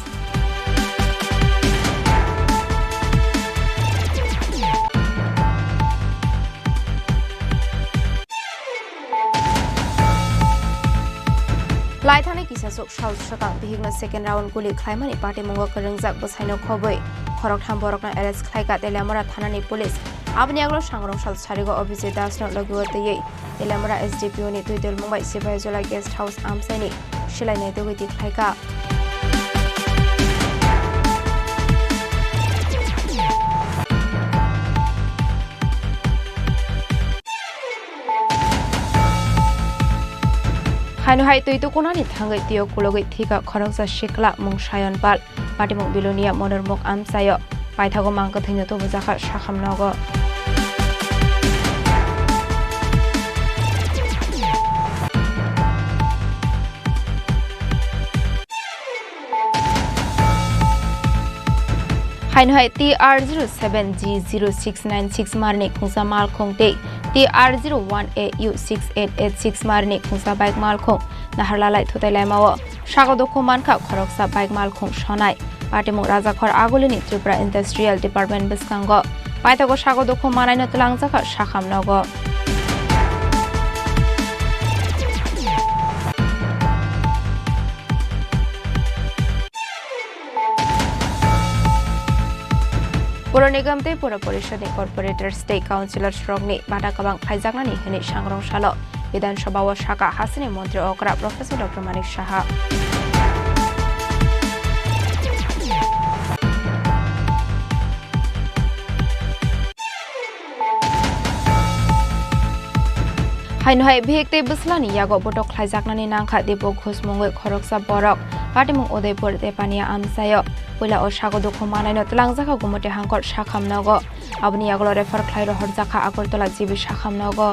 Laithane kisasok South Shakang bihigna second round guli khlaimani party mungo koringjak bosaino khoboi khorok thamborokna arrest khlaika Telamora thanani police abni aglo sangrong sal sarigo Obijay dasno logiwatei Telamora SDPO ni tuidel mumbai Sibajola guest house amsaini shilainai dogiti khlaika Haino hai tuitu kunani thangai tiyo kulogai thika khoroksa shikla mung sayon pal party mung bilonia monormok amsayo paithago mangka thina to bujaka sakhamnogo Haino hai TR07G0696 marni khungsa malkhongte TR01AU6886 marni khungsa bike malkhong naharlalai thotai laimao sagodokho manka khoroksa bike malkhong sonai patimung rajakhor agolini Tripura Industrial Department biskango paithago sagodokho manaino tlangjaka sakhamnogo Pura Nigam te Pura Parishad ni Corporator State Councillor Strongni Bata Kabang Khaijaknani hini sangrong salo Vidhan Sabha o Shaka Hasini Montri Okra Professor Dr. Manik Shaha Haino hai bhekte bislani yago botok khaijaknani nangkha depo khosmongoi khoroksa borok patimung Udaipur Tepania amsayo Pula o sagodokho manaino tlangjaka gumote hangkor sakhamnogo abni yaglo refer khlairo horjaka Agartala jibi sakhamnogo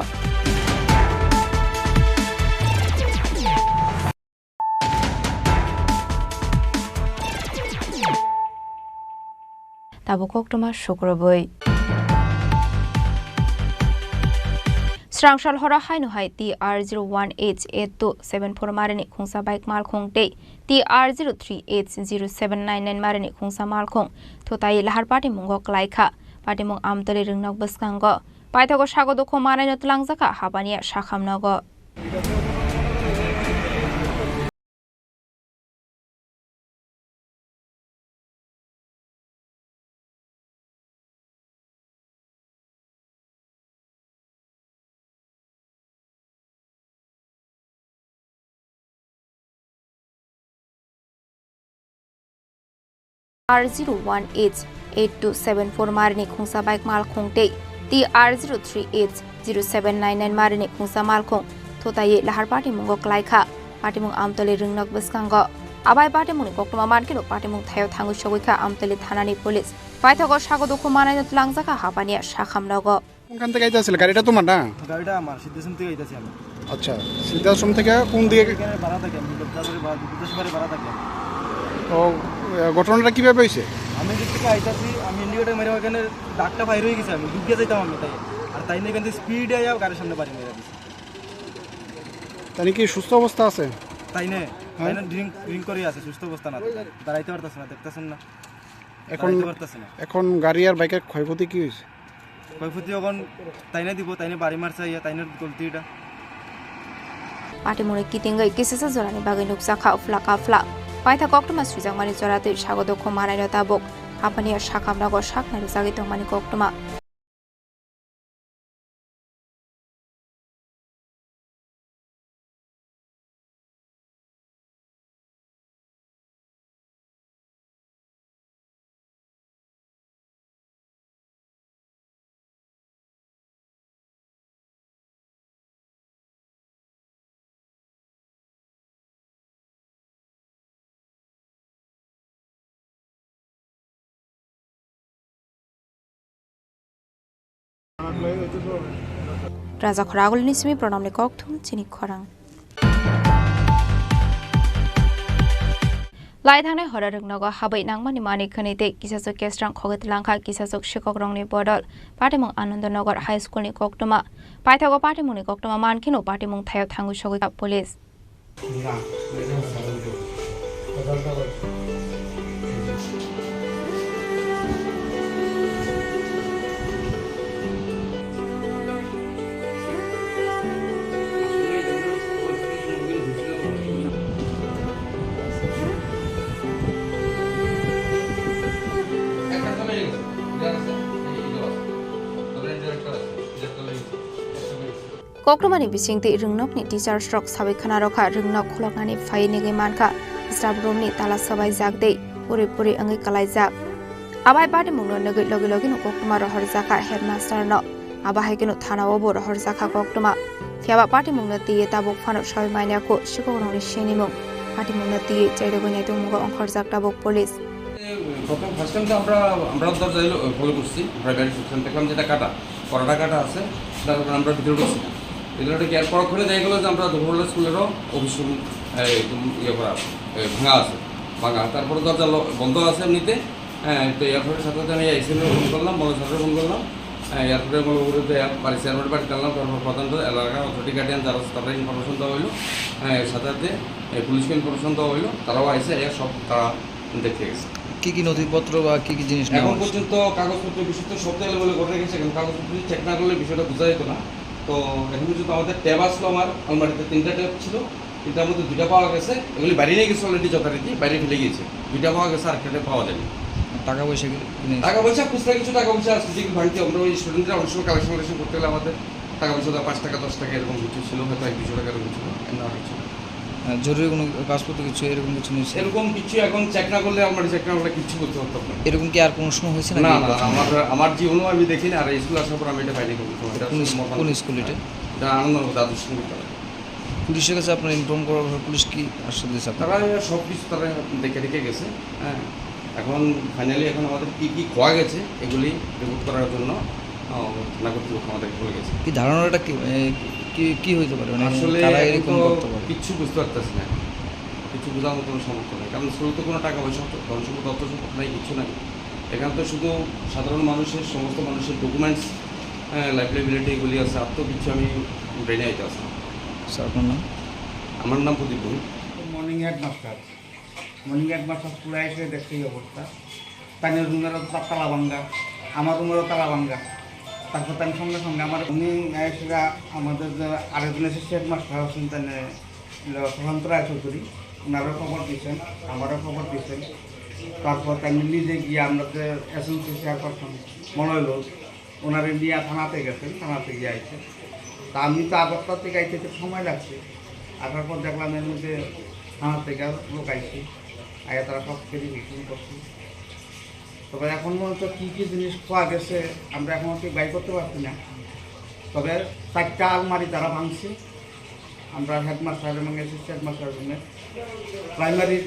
Tabo koktoma shukroboi Srangshal hora haino hai TR01H8274 marini khungsa bike malkhongte TR03H0799 marini khungsa malkhong thotai lahar party mungo klaikha party mung amtali ringnak baskango paithago sagodokho manaino tlangjaka habania sakhamnogo TR01H8274 marini khungsa bike malkhongte TR03H0799 marini khungsa malkhong thotai lahar party mungo klaikha party mung amtali ringnak baskango abai party mung koktoma mankino party mung thayo thangu shogoikha amtali thanani police paithago sagodokho manaino tlangjaka habania sakhamnogo কোনখান থেকে আইতাছিল গাড়িটা তোমার না গাড়িটা আমার সিদ্ধেশ্বর থেকে আইতাছি আমি আচ্ছা সিদ্ধাশ্রম থেকে কোন দিকে এখানে ভাড়া থাকে আমি বিদ্যাসাগরে ভাড়া থাকে তো ঘটনাটা কিভাবে হয়েছে আমি দিক থেকে আইতাছি আমি ইন্ডিকেটর মেরে ওখানে ডাকটা বাইরে হয়ে গেছে আমি ঢুকে যাইতাম আমি তাই আর তাই না এখান থেকে স্পিডে আয়া গাড়ির সামনে বাড়ি মেরে দিছি তাই কি সুস্থ অবস্থা আছে তাই না ড্রিঙ্ক করে আছে সুস্থ অবস্থা না দাঁড়াইতে পারতাছ না দেখতেছেন না এখন গাড়ি আর বাইকের ক্ষয়ক্ষতি কি হয়েছে ক্ষয়ক্ষতি এখন তাই না দিব তাই না বাড়ি মারছে ইয়া তাই না গলতি এটা Party mune kitingai kisisa zorani bagai nukjaka ufla Paitha koktoma sujangmani joratui sagodokho manaino tabok apani sakhamnago saknari jagi tongmani koktoma Raja Khoragul Nismi Pronamni Kokthum Chini Khorang Lai Thang Horaruk Naga Habai Nangmani Mani Kanite Kisasok Kestrang Kogat Lanka Kisasok Shikokrongni Bodol Patimung Anandanagar High School ni Koktuma Paithago Patimung ni Koktuma Mankino Patimung Thayo Thangu Shoga Police Koktomani bisingti ringnok ni teacher stroke sabai khana rokha ringnok kholoknani phai nigi manka staff room ni tala sabai jakdei puri puri angi kalaijak abai pati mungno nagi logi logi no koktoma rohor jaka headmaster no abai kinu thana obo rohor jaka koktoma fiaba pati mungno tiye tabuk phano sabai maina ko shikokrong ni shenimung pati mungno tiye chairo gonai to mugo onkhor jak tabuk police প্রথম ফার্স্ট টাইম তো আমরা দরজা ফলো করছি আমরা গাড়ি সেকশন দেখলাম যেটা কাটা করাটা কাটা আছে তারপর আমরা ভিতরে ঢুকছি ভিতরে গিয়ে পরক্ষণে দেখা গেলো যে আমরা দুপুরবেলা স্কুলেরও অফিস রুম ইয়ে করা ভাঙা আছে ভাঙা তারপরে দরজা বন্ধ আছে এমনিতে তো এয়ারপোর্টের সাথে সাথে আমি আইসিএমে ফোন করলাম বড় সাথে ফোন করলাম এয়ারপোর্টে বলতে বাড়ি চেয়ারম্যানের বাড়ি টানলাম তারপর প্রধান এলাকা অথরিটি গার্ডিয়ান যারা তারা ইনফরমেশন দেওয়া হইলো সাথে সাথে পুলিশকে ইনফরমেশন দেওয়া হইলো তারাও আইসে সব তারা দেখে গেছে কি কি নথিপত্র বা কি কি জিনিস এখন পর্যন্ত কাগজপত্র বিষয় তো সব জায়গায় বলে ঘটে গেছে এখন কাগজপত্র চেক না করলে বিষয়টা বোঝা যেত না তো এখন পর্যন্ত আমাদের ট্যাব আসলো আমার আলমারিতে 3টা ট্যাব ছিল 3টার মধ্যে 2টা পাওয়া গেছে এগুলি বাইরে নিয়ে গেছে অলরেডি যথারীতি বাইরে ফেলে গিয়েছে 2টা পাওয়া গেছে আর একটা ট্যাব পাওয়া যায়নি টাকা পয়সা খুচরা কিছু টাকা পয়সা আসছে যেগুলো ভাঙতে আমরা ওই স্টুডেন্টরা অনেক সময় কালেকশন করতে গেলে আমাদের টাকা পয়সা 5 টাকা 10 টাকা এরকম কিছু ছিল হয়তো 1-200 টাকা এরকম ছিল না কিছু জরুরি কোনো কাগজপত্র কিছু এরকম কিছু নেই এরকম কিছু এখন চেক না করলে আমরা চেক না করলে কিছু করতে পারতাম না এরকম কি আর কোনো সময় হয়েছে না না আমার জীবনও আমি দেখিনি আর স্কুল আসার পর আমি এটা পাইনি কোন স্কুল এটা আনন্দনগর আদর্শ বিদ্যালয় পুলিশের কাছে আপনার ইনফর্ম করার পর পুলিশ কি আশ্বাস দিয়েছে তারা সব কিছু তারা দেখে গেছে হ্যাঁ এখন ফাইনালি এখন আমাদের কী কী খোয়া গেছে এগুলি রিপোর্ট করার জন্য না কর্তৃপক্ষ আমাদের বলে গেছে কি ধারণাটা কি হইতে পারে আসলে কিচ্ছু বুঝতে পারতেছি না কিছু বোঝার মতো সমর্থ নেই কারণ শুরু তো কোনো টাকা পয়সা ধন সম্পদ অর্থ সম্পদ নাই কিছু নাই এখানে তো শুধু সাধারণ মানুষের সমস্ত মানুষের ডকুমেন্টস লাইবিলিটি এগুলি আছে আর তো কিছু আমি ব্রেনে আইতে আসি স্যার আপনার নাম আমার নাম প্রদীপ ভূমি মর্নিং হেডমাস্টার পুরো এসে দেখতে এই অবস্থা তাদের রুমেরও তালা ভাঙ্গা আমার রুমেরও তালা ভাঙ্গা তারপর তার সঙ্গে সঙ্গে আমার উনি এসেরা আমাদের যে আরেকজন এসে হেডমাস্টার আছেন তাহলে প্রশান্ত রায় চৌধুরী ওনারও খবর দিয়েছেন আমারও খবর দিয়েছেন তারপর তাই নিজে গিয়ে আমরা যে এসএমসি চেয়ারপারসন মলয় লোক ওনারে নিয়ে থানাতে গেছেন থানাতে গিয়ে আইছে তা আমি তো আগরতলা থেকে আইতে সময় লাগছে আসার পর দেখলাম এর মধ্যে থানা থেকে লোক আইছি আগে তারা সব ভেরিফিকেশন করছি তবে এখন পর্যন্ত কী কী জিনিস খোয়া গেছে আমরা এখন ঠিক বাই করতে পারছি না তবে 4টা আলমারি তারা ভাঙছে আমরা হেডমাস্টার এবং অ্যাসিস্ট্যান্ট হেডমাস্টারের জন্য প্রাইমারির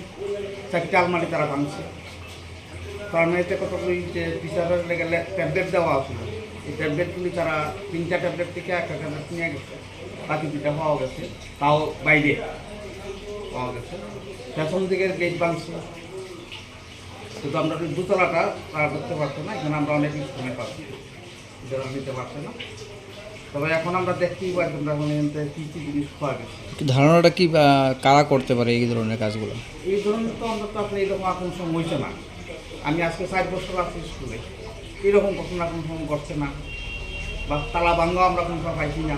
4টা আলমারি তারা ভাঙছে প্রাইমারিতে কতগুলি যে টিচারের গেলে ট্যাবলেট দেওয়া ছিল এই ট্যাবলেটগুলি তারা 3টা ট্যাবলেট থেকে 1টা ট্যাবলেট নিয়ে গেছে বাকি 2টা পাওয়া গেছে তাও বাইরে পাওয়া গেছে পেছন দিকের গেট ভাঙছে কিন্তু আমরা দোতলাটা তারা করতে পারছে না এখানে আমরা অনেক স্কুলে পাচ্ছি যারা নিতে পারছে না তবে এখন আমরা দেখতেই পাচ্ছি আমরা কী কী জিনিস খোয়া গেছে ধারণাটা কি কারা করতে পারে এই ধরনের কাজগুলো এই ধরনের তো আমরা তো আসলে এইরকম এখন সময় হয়েছে না আমি আজকে 4 বছর আছি স্কুলে এইরকম ঘটনা কোনো সময় ঘটছে না বা তালা ভাঙ্গাও আমরা কোনো সময় পাইছি না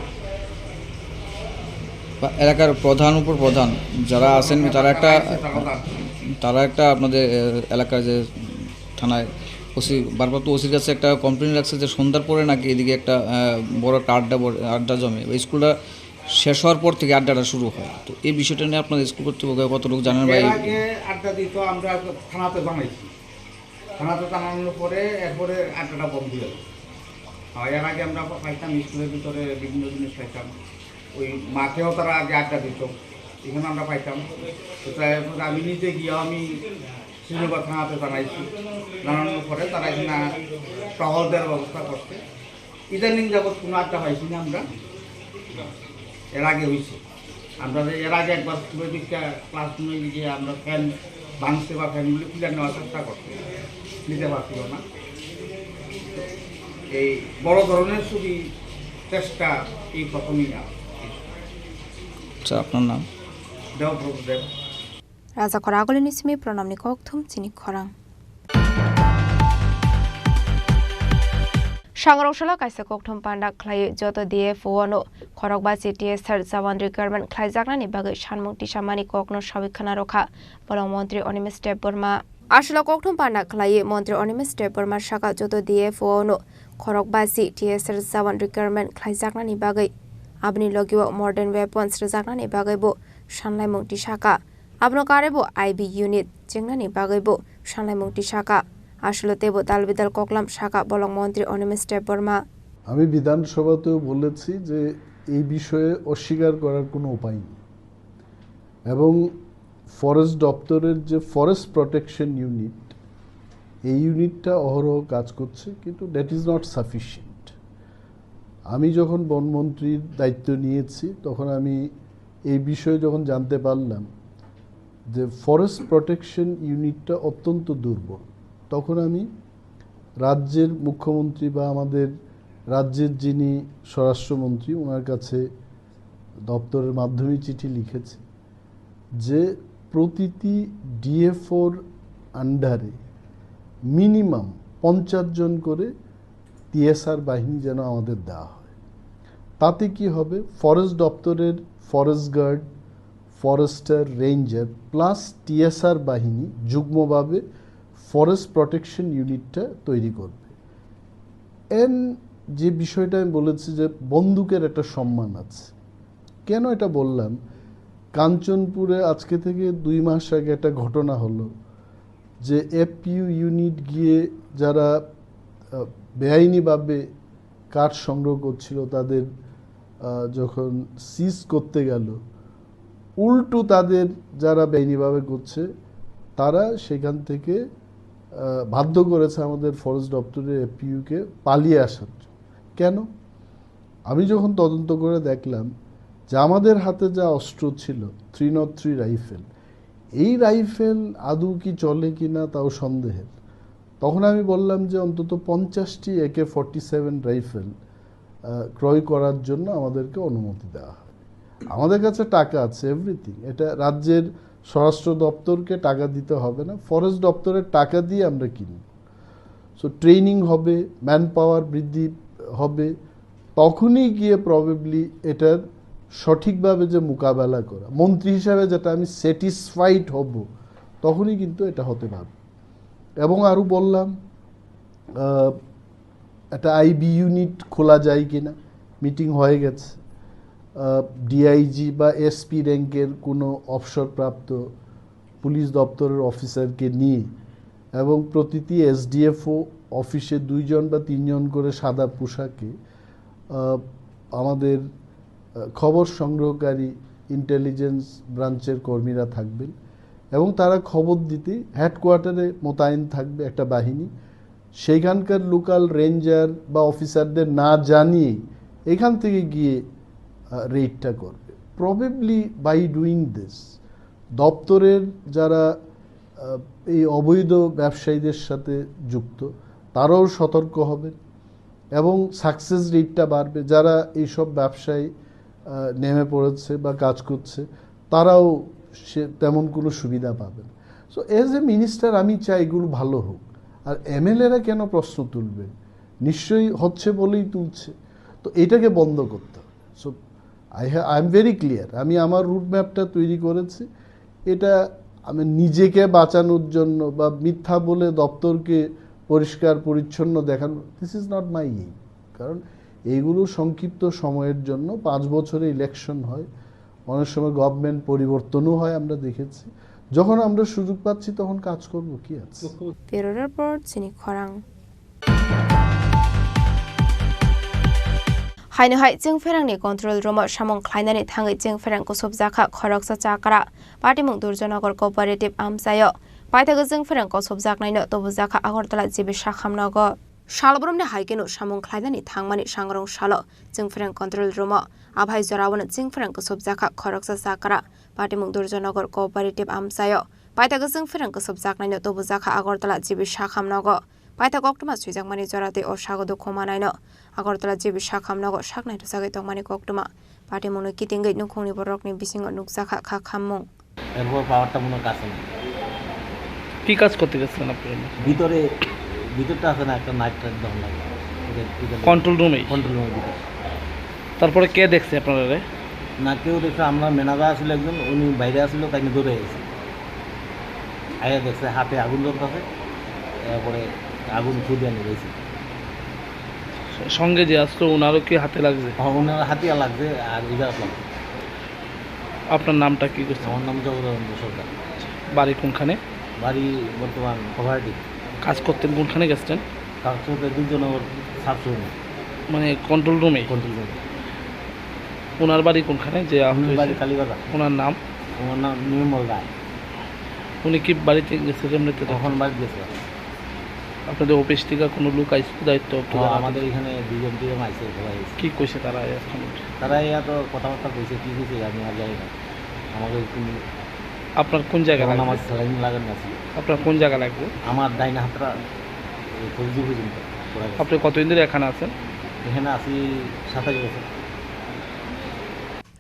এলাকার প্রধান উপপ্রধান যারা আছেন তারা একটা আপনাদের এলাকার যে থানায় ওসি ভারপ্রাপ্ত ওসির কাছে একটা কমপ্লেন রাখছে যে সন্ধ্যার পরে নাকি এদিকে একটা বড় একটা আড্ডা জমে স্কুলটা শেষ হওয়ার পর থেকে আড্ডাটা শুরু হয় তো এই বিষয়টা নিয়ে আপনাদের স্কুল কর্তৃপক্ষ কতটুকু জানেন ভাই আগে আড্ডা দিত আমরা থানাতে জানাইছি থানাতে জানানোর পরে এরপরে আড্ডাটা বন্ধ হয়ে গেল এর আগে আমরা পাইতাম স্কুলের ভিতরে বিভিন্ন জিনিস পাইতাম ওই মাঠেও তারা আগে আড্ডা দিত এখানে আমরা পাইতাম তো তারপরে আমি নিজে গিয়ে আমি শ্রীনগর থানাতে জানাইছি জানানোর পরে তারা এখানে টহল দেওয়ার ব্যবস্থা করছে ইদানিং যাবৎ কোনো আড্ডা হয়েছি না আমরা, এর আগে হয়েছে। আমরা এর আগে একবার স্কুলের দিকটা ক্লাসরুমে গিয়ে আমরা ফ্যান ভাঙছে বা ফ্যানগুলি খুলে নেওয়ার চেষ্টা করতে নিতে পারছিল না। এই বড় ধরনের ছবি চেষ্টা এই প্রথমেই না। আচ্ছা, আপনার নাম? দেবপ্রভুদেব। রাজা খরাগলে নিসমি প্রণামনি ককথুম চিনি খরাং Sangroshala kaisa kokthom panda khlai joto die fuano khorokba city sar jawan requirement khlai jaknani bagai sanmung tisamani kokno sabikhana rokha bolong mantri Onimis Step Burma ashla kokthom panda khlai mantri Onimis Step Burma saka joto die fuano khorokba city sar jawan requirement khlai jaknani bagai abni logiwa modern weapons jaknani bagai bo sanlai mung tisaka abno karebo IB unit jengnani bagai bo sanlai mung tisaka আসলে তেব দালবিদাল কোকলাম শাখা বলং মন্ত্রী অনিমিস স্টেপ বর্মা আমি বিধানসভাতেও বলেছি যে এই বিষয়ে অস্বীকার করার কোনো উপায় নেই এবং ফরেস্ট দপ্তরের যে ফরেস্ট প্রোটেকশন ইউনিট এই ইউনিটটা অহরহ কাজ করছে, কিন্তু দ্যাট ইজ নট সাফিসিয়েন্ট। আমি যখন বনমন্ত্রীর দায়িত্ব নিয়েছি তখন আমি এই বিষয়ে যখন জানতে পারলাম যে ফরেস্ট প্রোটেকশন ইউনিটটা অত্যন্ত দুর্বল, তখন আমি রাজ্যের মুখ্যমন্ত্রী বা আমাদের রাজ্যের যিনি স্বরাষ্ট্রমন্ত্রী ওনার কাছে দপ্তরের মাধ্যমে চিঠি লিখেছি যে প্রতিটি ডিএফওর আন্ডারে মিনিমাম 50 জন করে টিএসআর বাহিনী যেন আমাদের দেওয়া হয়। তাতে কি হবে, ফরেস্ট দপ্তরের forest guard, forester, ranger plus TSR বাহিনী যুগ্মভাবে ফরেস্ট প্রোটেকশন ইউনিটটা তৈরি করবে। যে বিষয়টা আমি বলেছি যে বন্দুকের একটা সম্মান আছে, কেন এটা বললাম, কাঞ্চনপুরে আজকে থেকে 2 মাস আগে একটা ঘটনা হলো যে এফপিইউ ইউনিট গিয়ে যারা বেআইনিভাবে কাঠ সংগ্রহ করছিল তাদের যখন সিজ করতে গেল, উল্টো তাদের যারা বেআইনিভাবে করছে তারা সেখান থেকে বাধ্য করেছে আমাদের ফরেস্ট দপ্তরের এফপিইউকে পালিয়ে আসার। কেন? আমি যখন তদন্ত করে দেখলাম যে আমাদের হাতে যা অস্ত্র ছিল 303 রাইফেল, এই রাইফেল আদৌ কি চলে কি না তাও সন্দেহের। তখন আমি বললাম যে অন্তত 50টি AK-47 রাইফেল ক্রয় করার জন্য আমাদেরকে অনুমতি দেওয়া হয়। আমাদের কাছে টাকা আছে, এভরিথিং। এটা রাজ্যের স্বরাষ্ট্র দপ্তরকে টাকা দিতে হবে না, ফরেস্ট দপ্তরের টাকা দিয়ে আমরা কিনব। সো ট্রেনিং হবে, ম্যান পাওয়ার বৃদ্ধি হবে, তখনই গিয়ে প্রবাবলি এটার সঠিকভাবে যে মোকাবেলা করা, মন্ত্রী হিসাবে যেটা আমি স্যাটিসফাইড হব, তখনই কিন্তু এটা হতে পারবে। এবং আরও বললাম একটা আইবি ইউনিট খোলা যায় কিনা, মিটিং হয়ে গেছে। ডিআইজি বা এসপি র্যাঙ্কের কোনো অবসরপ্রাপ্ত পুলিশ দপ্তরের অফিসারকে নিয়ে এবং প্রতিটি এসডিএফও অফিসে 2 জন বা 3 জন করে সাদা পোশাকে আমাদের খবর সংগ্রহকারী ইন্টেলিজেন্স ব্রাঞ্চের কর্মীরা থাকবেন এবং তারা খবর দিতে হেডকোয়ার্টারে মোতায়েন থাকবে একটা বাহিনী। সেইখানকার লোকাল রেঞ্জার বা অফিসারদের না জানিয়ে এখান থেকে গিয়ে রেডটা করবে। প্রবাবলি বাই ডুইং দিস দপ্তরের যারা এই অবৈধ ব্যবসায়ীদের সাথে যুক্ত তারাও সতর্ক হবে এবং সাকসেস রেটটা বাড়বে। যারা এইসব ব্যবসায় নেমে পড়েছে বা কাজ করছে তারাও তেমন কোনো সুবিধা পাবে না। সো এজ এ মিনিস্টার আমি চাই এগুলো ভালো হোক। আর এমএলএরা কেন প্রশ্ন তুলবে? নিশ্চয়ই হচ্ছে বলেই তুলছে, তো এটাকে বন্ধ করতে হবে। So I am very clear, আমি আমার রুট ম্যাপটা তৈরি করেছি। এটা আমি নিজেকে বাঁচানোর জন্য বা মিথ্যা বলে দপ্তরকে পরিষ্কার পরিচ্ছন্ন দেখানো, this is not my aim. কারণ এইগুলো সংক্ষিপ্ত সময়ের জন্য, 5 বছরে ইলেকশন হয়, অনেক সময় গভর্নমেন্ট পরিবর্তনও হয়, আমরা দেখেছি। যখন আমরা সুযোগ পাচ্ছি তখন কাজ করব, কি আছে। পেরোরের পর চিনি খরাং হাইনো হাই जों फेरांनि कन्ट्रोल रुम सामं ख्लायनानै थाङै जों फेरांखौ सबजाखा खरकसा चाकरा पाटिमुं दुर्जनगर कोअपारेटिभ आमसायो पाइथागो जों फेरांखौ सबजाकनायनो तबुजाखा आगरतला जिबि साखामनगो Shalbrumne Haikeno Shamon Klaidani Tangmani Shangrong Shalo, Zingfrang Control Roma, Abhai Zorawan Zingfrang Subzaka Koroksa Sakara, Patimung Durjanogor Cooperative Amsayo, Paitaga Zingfrang Subzakna Tobuzaka Agortala Jibi Shakam Nogo, Paitagokma Suzakmani Zorate or Shagodo Komanino, Agortala Jibi Shakam Nogo, Shakna to Sagatomani Koktuma, Patimuno Kitting Nukuni Borokni Bissing or Nuksaka Kakamung. এরপর পাওয়ারটা মনে কাছে না কি কাজ করতে গেছিলেন আপনারা ভিতরটা আছে না একটা নাইট ট্রাক দাম লাগে কন্ট্রোল রুমে ভিতরে তারপরে কে দেখছে আপনারা না কেউ দেখছে আমরা ম্যানেজার আসলে একজন উনি বাইরে আসছিল তাকে ধরে গেছে আয়া দেখছে হাতে আগুন জ্বলতেছে এরপরে আগুন খুঁজে নিয়ে গেছে সঙ্গে যে আসতো ওনারও কি হাতে লাগছে ওনার হাতে লাগছে আর ইজার লাগছে আপনার নামটা কি করছে আমার নাম জগদীশ সরকার বাড়ি কোনখানে বাড়ি বর্তমান কভারটি কাজ করতেন কোনখানে গেছেন কাজ করতে দুজনের সাবসুন মানে কন্ট্রোল রুমে ওনার বাড়ি কোনখানে যে বাড়ি কালীবাজার ওনার নাম নির্মল রায় উনি কি বাড়িতে গেছে এমনিতে তখন বাড়ি গেছে আপনাদের অফিস থেকে কোনো লোক আইসে দায়িত্ব আমাদের এখানে দুজন টিম আইসে কি কইছে তারা এখন তারা এত কথাবার্তা কইছে কি কইছে আমি আর জানি না আমাকে আপনার কোন জায়গা লাগবে আমার স্যালাইন লাগানো আছে আপনার কোন জায়গা লাগবে আমার ডাইনা হাতটা পর্যন্ত আপনি কতদিন ধরে এখানে আছেন এখানে আছি 27 বছর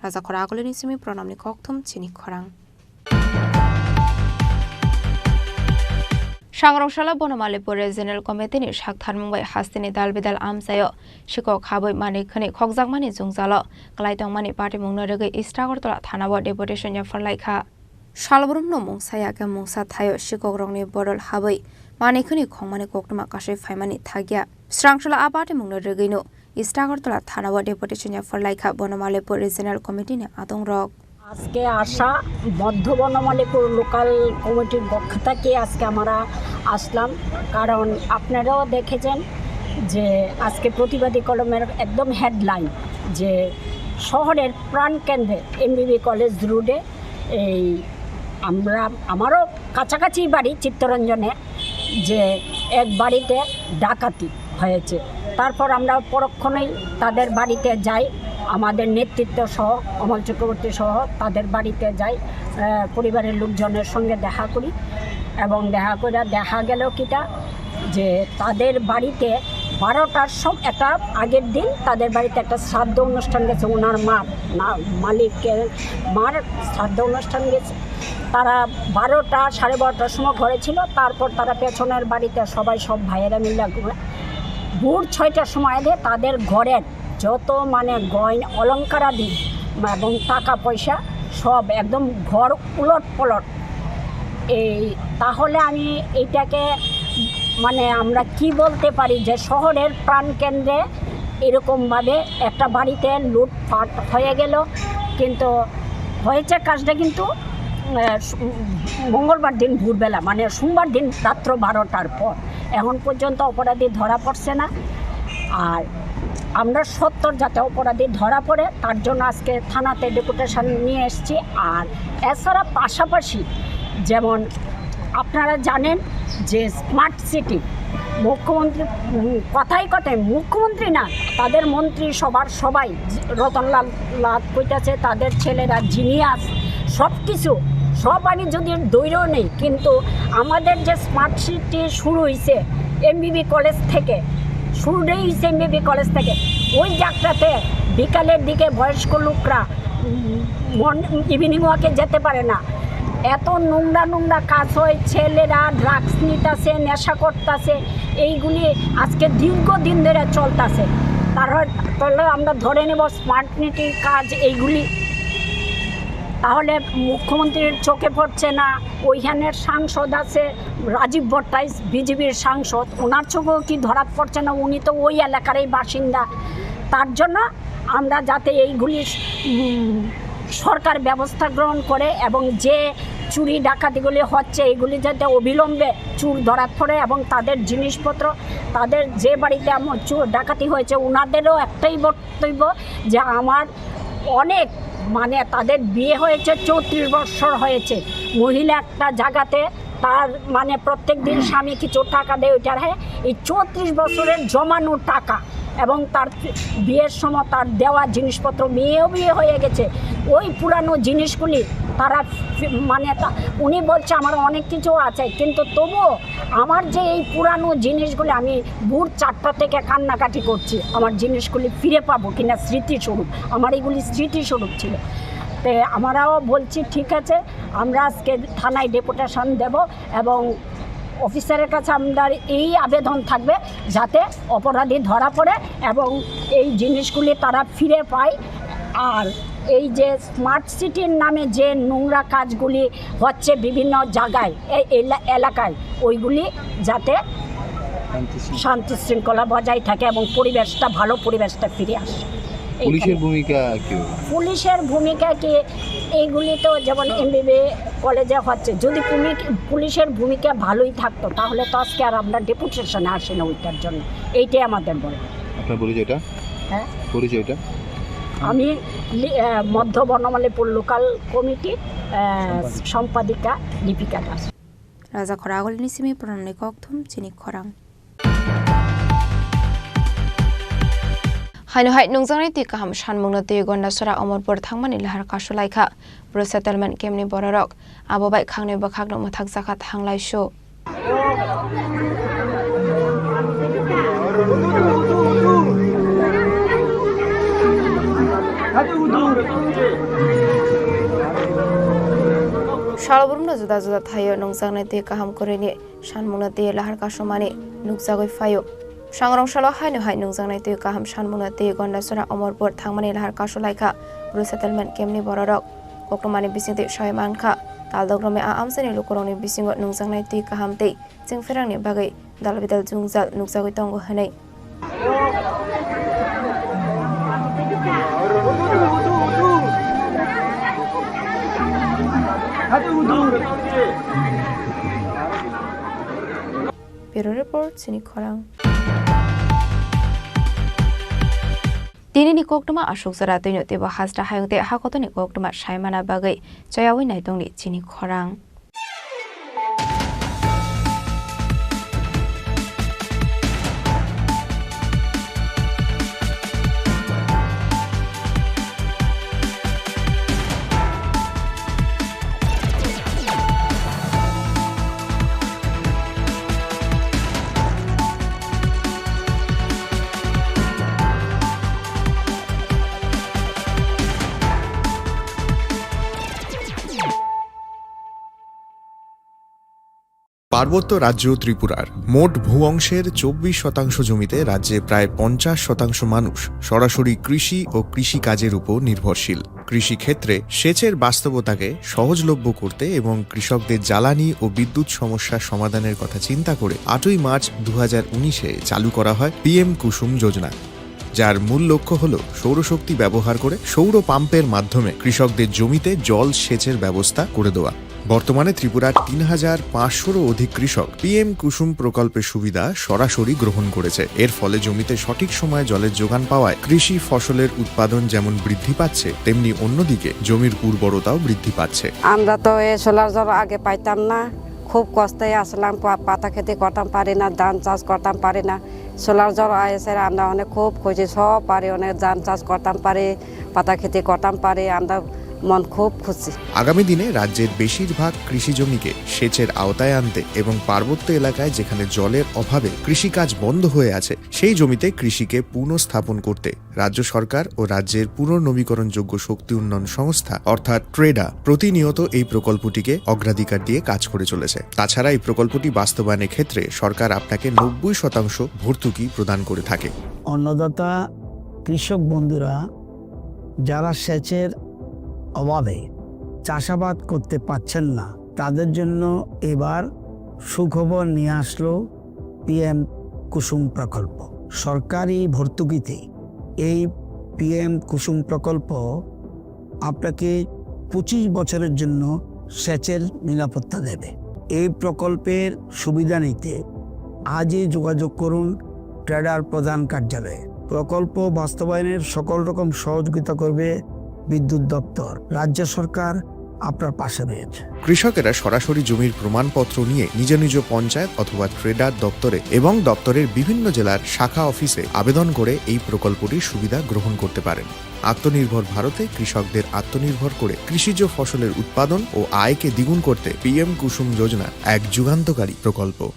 Raza Khoragole Nisimi Pronamni Koktum Chini Khorang Shangroshala Bonomalipur Regional Committee ni Shakthar Mumbai Hastini Dalbidal Amsayo Shiko Khaboi Mani Khani Khokjagmani Jungzalo Klaitongmani Party Mungnorege Istagortola Thanabo Deputation Yafarlaikha Shalbrum no Mungsayaka Mungsa Thayo Shikogrongni Borol Haboi Mani Khani Khongmani Koktuma Kashe Faimani Thagya Strangshala Aparte Mungnorege no Istagortola Thanabo Deputation Yafarlaikha Bonomalipur Regional Committee ni Adong Rok আজকে আসা মধ্য বনমালীপুর লোকাল কমিটির পক্ষ থেকে আজকে আমরা আসলাম কারণ আপনারাও দেখেছেন যে আজকে প্রতিবাদী কলমের একদম হেডলাইন যে শহরের প্রাণকেন্দ্রে এমবিবি কলেজ রোডে এই আমারও কাছাকাছি বাড়ি চিত্তরঞ্জনে যে এক বাড়িতে ডাকাতি হয়েছে তারপর আমরা পরক্ষণেই তাদের বাড়িতে যাই আমাদের নেতৃত্ব সহ অমল চক্রবর্তী সহ তাদের বাড়িতে যাই পরিবারের লোকজনের সঙ্গে দেখা করি এবং দেখা গেল কিটা যে তাদের বাড়িতে 12টার সব একটা আগের দিন তাদের বাড়িতে একটা শ্রাদ্ধ অনুষ্ঠান গেছে ওনার মালিকের মার শ্রাদ্ধ অনুষ্ঠান গেছে তারা 12টা 12:30টার সময় ঘরে ছিল তারপর তারা পেছনের বাড়িতে সবাই সব ভাইয়েরা মিলে ভোর 6টার সময় দিয়ে তাদের ঘরের যত মানে গয়না অলঙ্কারাদি এবং টাকা পয়সা সব একদম ঘর উলট পলট এই তাহলে আমি এইটাকে মানে আমরা কি বলতে পারি যে শহরের প্রাণকেন্দ্রে এরকমভাবে একটা বাড়িতে লুটপাট হয়ে গেল কিন্তু হয়েছে কাজটা কিন্তু মঙ্গলবার দিন ভোরবেলা মানে সোমবার দিন রাত্র 12টার পর এখন পর্যন্ত অপরাধী ধরা পড়ছে না আর আমরা সত্তর যাতে অপরাধী ধরা পড়ে তার জন্য আজকে থানাতে ডেপুটেশন নিয়ে এসেছি আর এছাড়া পাশাপাশি যেমন আপনারা জানেন যে স্মার্ট সিটি মুখ্যমন্ত্রী কথায় মুখ্যমন্ত্রী না তাদের মন্ত্রী সবাই রতনলাল লাল কইতাছে তাদের ছেলেরা জিনিয়াস সব কিছু সব আমি যদি দৈর্য নেই কিন্তু আমাদের যে স্মার্ট সিটি শুরু হয়েছে এমবিবি কলেজ থেকে শুরুটাই হয়েছে এমবিবি কলেজ থেকে ওই যাত্রাতে বিকালের দিকে বয়স্ক লোকরা ইভিনিং ওয়াকে যেতে পারে না এত নোংরা কাজ হয় ছেলেরা ড্রাগস নিতেছে নেশা করতেছে এইগুলি আজকে দীর্ঘদিন ধরে চলতেছে তাহলে আমরা ধরে নেব স্মার্ট সিটির কাজ এইগুলি তাহলে মুখ্যমন্ত্রীর চোখে পড়ছে না ওইখানের সাংসদ আছে রাজীব ভট্টাচার্য বিজেপির সাংসদ ওনার চোখেও কি ধরা পড়ছে না উনি তো ওই এলাকারই বাসিন্দা তার জন্য আমরা যাতে এইগুলি সরকার ব্যবস্থা গ্রহণ করে এবং যে চুরি ডাকাতিগুলি হচ্ছে এইগুলি যাতে অবিলম্বে চোর ধরা পড়ে এবং তাদের জিনিসপত্র তাদের যে বাড়িতে চোর ডাকাতি হয়েছে ওনাদেরও একটাই বক্তব্য যে আমার অনেক মানে তাদের বিয়ে হয়েছে 34 বছর হয়েছে মহিলা একটা জায়গাতে তার মানে প্রত্যেক দিন স্বামী কিছু টাকা দেয় ওইটার, হ্যাঁ এই 34 বছরের জমানো টাকা এবং তার বিয়ের সময় তার দেওয়া জিনিসপত্র, মেয়েও বিয়ে হয়ে গেছে, ওই পুরানো জিনিসগুলি তারা মানে উনি বলছে আমার অনেক কিছু আছে, কিন্তু তবুও আমার যে এই পুরানো জিনিসগুলি আমি ভোর 4টা থেকে কান্নাকাটি করছি, আমার জিনিসগুলি ফিরে পাবো কিনা স্মৃতিস্বরূপ, আমার এগুলি স্মৃতিস্বরূপ ছিল। তো আমরাও বলছি ঠিক আছে, আমরা আজকে থানায় ডেপুটেশন দেব এবং অফিসারের কাছে আমাদের এই আবেদন থাকবে যাতে অপরাধী ধরা পড়ে এবং এই জিনিসগুলি তারা ফিরে পায়। আর এই যে স্মার্ট সিটির নামে যে নোংরা কাজগুলি হচ্ছে বিভিন্ন জায়গায় এই এলাকায়, ওইগুলি যাতে শান্তি শৃঙ্খলা বজায় থাকে এবং পরিবেশটা ভালো পরিবেশটা ফিরে আসে। পুলিশের ভূমিকা কি? পুলিশের ভূমিকা কি, এইগুলি তো যেমন এমবিবি কলেজে হচ্ছে, যদি পুলিশের ভূমিকা ভালোই থাকতো তাহলে তো আজকে আর আমরা ডেপুটেশনে আসি না ওইটার জন্য। এইটাই আমাদের বলে। আপনার পরিচয়টা? হ্যাঁ, পরিচয়টা? আমি মধ্য বনমালীপুর লোকাল কমিটি সম্পাদিকা দীপিকা দাস। রাজা খরাগলিনি সিমি প্রণালী ককথুম চিনি খরাং হাইনহাই নুংজাंनाय ति kaham सानमुंनो ति गन्डासरा अमरपुर थांमानि लाहार कासुलायखा ब्रो सेटलमेन्ट केमनि बररक आबो बाय खांनि बखागनो मथाक जाखा थांलायसु सालबुरुमनो जुदा जुदा थायो नुंजांनाय ति kaham कोरेनि सानमुंनो ति लाहार कासुमानि नुकजागै फायो सांग्रांशाल हाय नुंजांनाय ति kaham सानमुंनो ति गन्डासरा अमरपुर थांमानि लाहार कासुलायखा ब्रो सेटलमेन्ट केमनि बररक कक्टमानि बिसिंति सयमानखा तालदग्रमे आमसेनि लुकरंनि बिसिंगो नुंजांनाय ति kaham ति जोंफेरांनि बागै दालबिदाल जुंजाल नुकजागै तंगो हनै Bureau Report Chini Khorang Dinini koktuma ashok zara tino tiba hasra hayungte hakotoni koktuma shaimana bagai chayawi naitongni Chini Khorang পার্বত্য রাজ্য ত্রিপুরার মোট ভূ অংশের 24% জমিতে রাজ্যে প্রায় 50% মানুষ সরাসরি কৃষি ও কৃষি কাজের উপর নির্ভরশীল। কৃষি ক্ষেত্রে সেচের বাস্তবতাকে সহজলভ্য করতে এবং কৃষকদের জ্বালানি ও বিদ্যুৎ সমস্যা সমাধানের কথা চিন্তা করে 8ই মার্চ 2019-এ চালু করা হয় PM কুসুম যোজনা, যার মূল লক্ষ্য হল সৌরশক্তি ব্যবহার করে সৌর পাম্পের মাধ্যমে কৃষকদের জমিতে জল সেচের ব্যবস্থা করে দেওয়া। বর্তমানে ত্রিপুরার 3500-রও অধিক কৃষক PM কুসুম প্রকল্পের সুবিধা সরাসরি গ্রহণ করেছে। এর ফলে জমিতে সঠিক সময়ে জলের যোগান পাওয়ায় কৃষি ফসলের উৎপাদন যেমন বৃদ্ধি পাচ্ছে, তেমনি অন্যদিকে জমির উর্বরতাও বৃদ্ধি পাচ্ছে। আমরা তো এই সোলার জল আগে পাইতাম না, খুব কষ্টে আসলাম, পাতা খেতে করতাম পারি না, ধান চাষ করতাম পারি না। সোলার জল এসে আমরা অনেক খুব খুশি, সব পারি, অনেক ধান চাষ করতাম পারি, পাতা খেতে করতাম পারি, আমরা মন খুব খুশি। আগামী দিনে রাজ্যের বেশিরভাগ কৃষি জমিকে সেচের আওতায় আনতে এবং পার্বত্য এলাকায় যেখানে জলের অভাবে কৃষিকাজ বন্ধ হয়ে আছে সেই জমিতে কৃষিকে পুনঃস্থাপন করতে রাজ্য সরকার ও রাজ্যের পুনর্নবীকরণযোগ্য শক্তি উন্নয়ন সংস্থা অর্থাৎ ট্রেডা প্রতিনিয়ত এই প্রকল্পটিকে অগ্রাধিকার দিয়ে কাজ করে চলেছে। তাছাড়া এই প্রকল্পটি বাস্তবায়নের ক্ষেত্রে সরকার আপনাকে 90% ভর্তুকি প্রদান করে থাকে। অন্নদাতা কৃষক বন্ধুরা যারা সেচের অভাবে চাষাবাদ করতে পারছেন না, তাদের জন্য এবার সুখবর নিয়ে আসলো PM কুসুম প্রকল্প। সরকারি ভর্তুকিতে এই PM কুসুম প্রকল্প আপনাকে 25 বছরের জন্য সেচের নিরাপত্তা দেবে। এই প্রকল্পের সুবিধা নিতে আজই যোগাযোগ করুন ট্রেডার প্রধান কার্যালয়ে। প্রকল্প বাস্তবায়নের সকল রকম সহযোগিতা করবে বিদ্যুৎ দপ্তর। রাজ্য সরকার আপনার পাশে রয়েছে। কৃষকেরা সরাসরি জমির প্রমাণপত্র নিয়ে নিজ নিজ পঞ্চায়েত অথবা ট্রেডার দপ্তরে এবং দপ্তরের বিভিন্ন জেলার শাখা অফিসে আবেদন করে এই প্রকল্পটির সুবিধা গ্রহণ করতে পারেন। আত্মনির্ভর ভারতে কৃষকদের আত্মনির্ভর করে কৃষিজ ফসলের উৎপাদন ও আয়কে দ্বিগুণ করতে PM কুসুম যোজনা এক যুগান্তকারী প্রকল্প।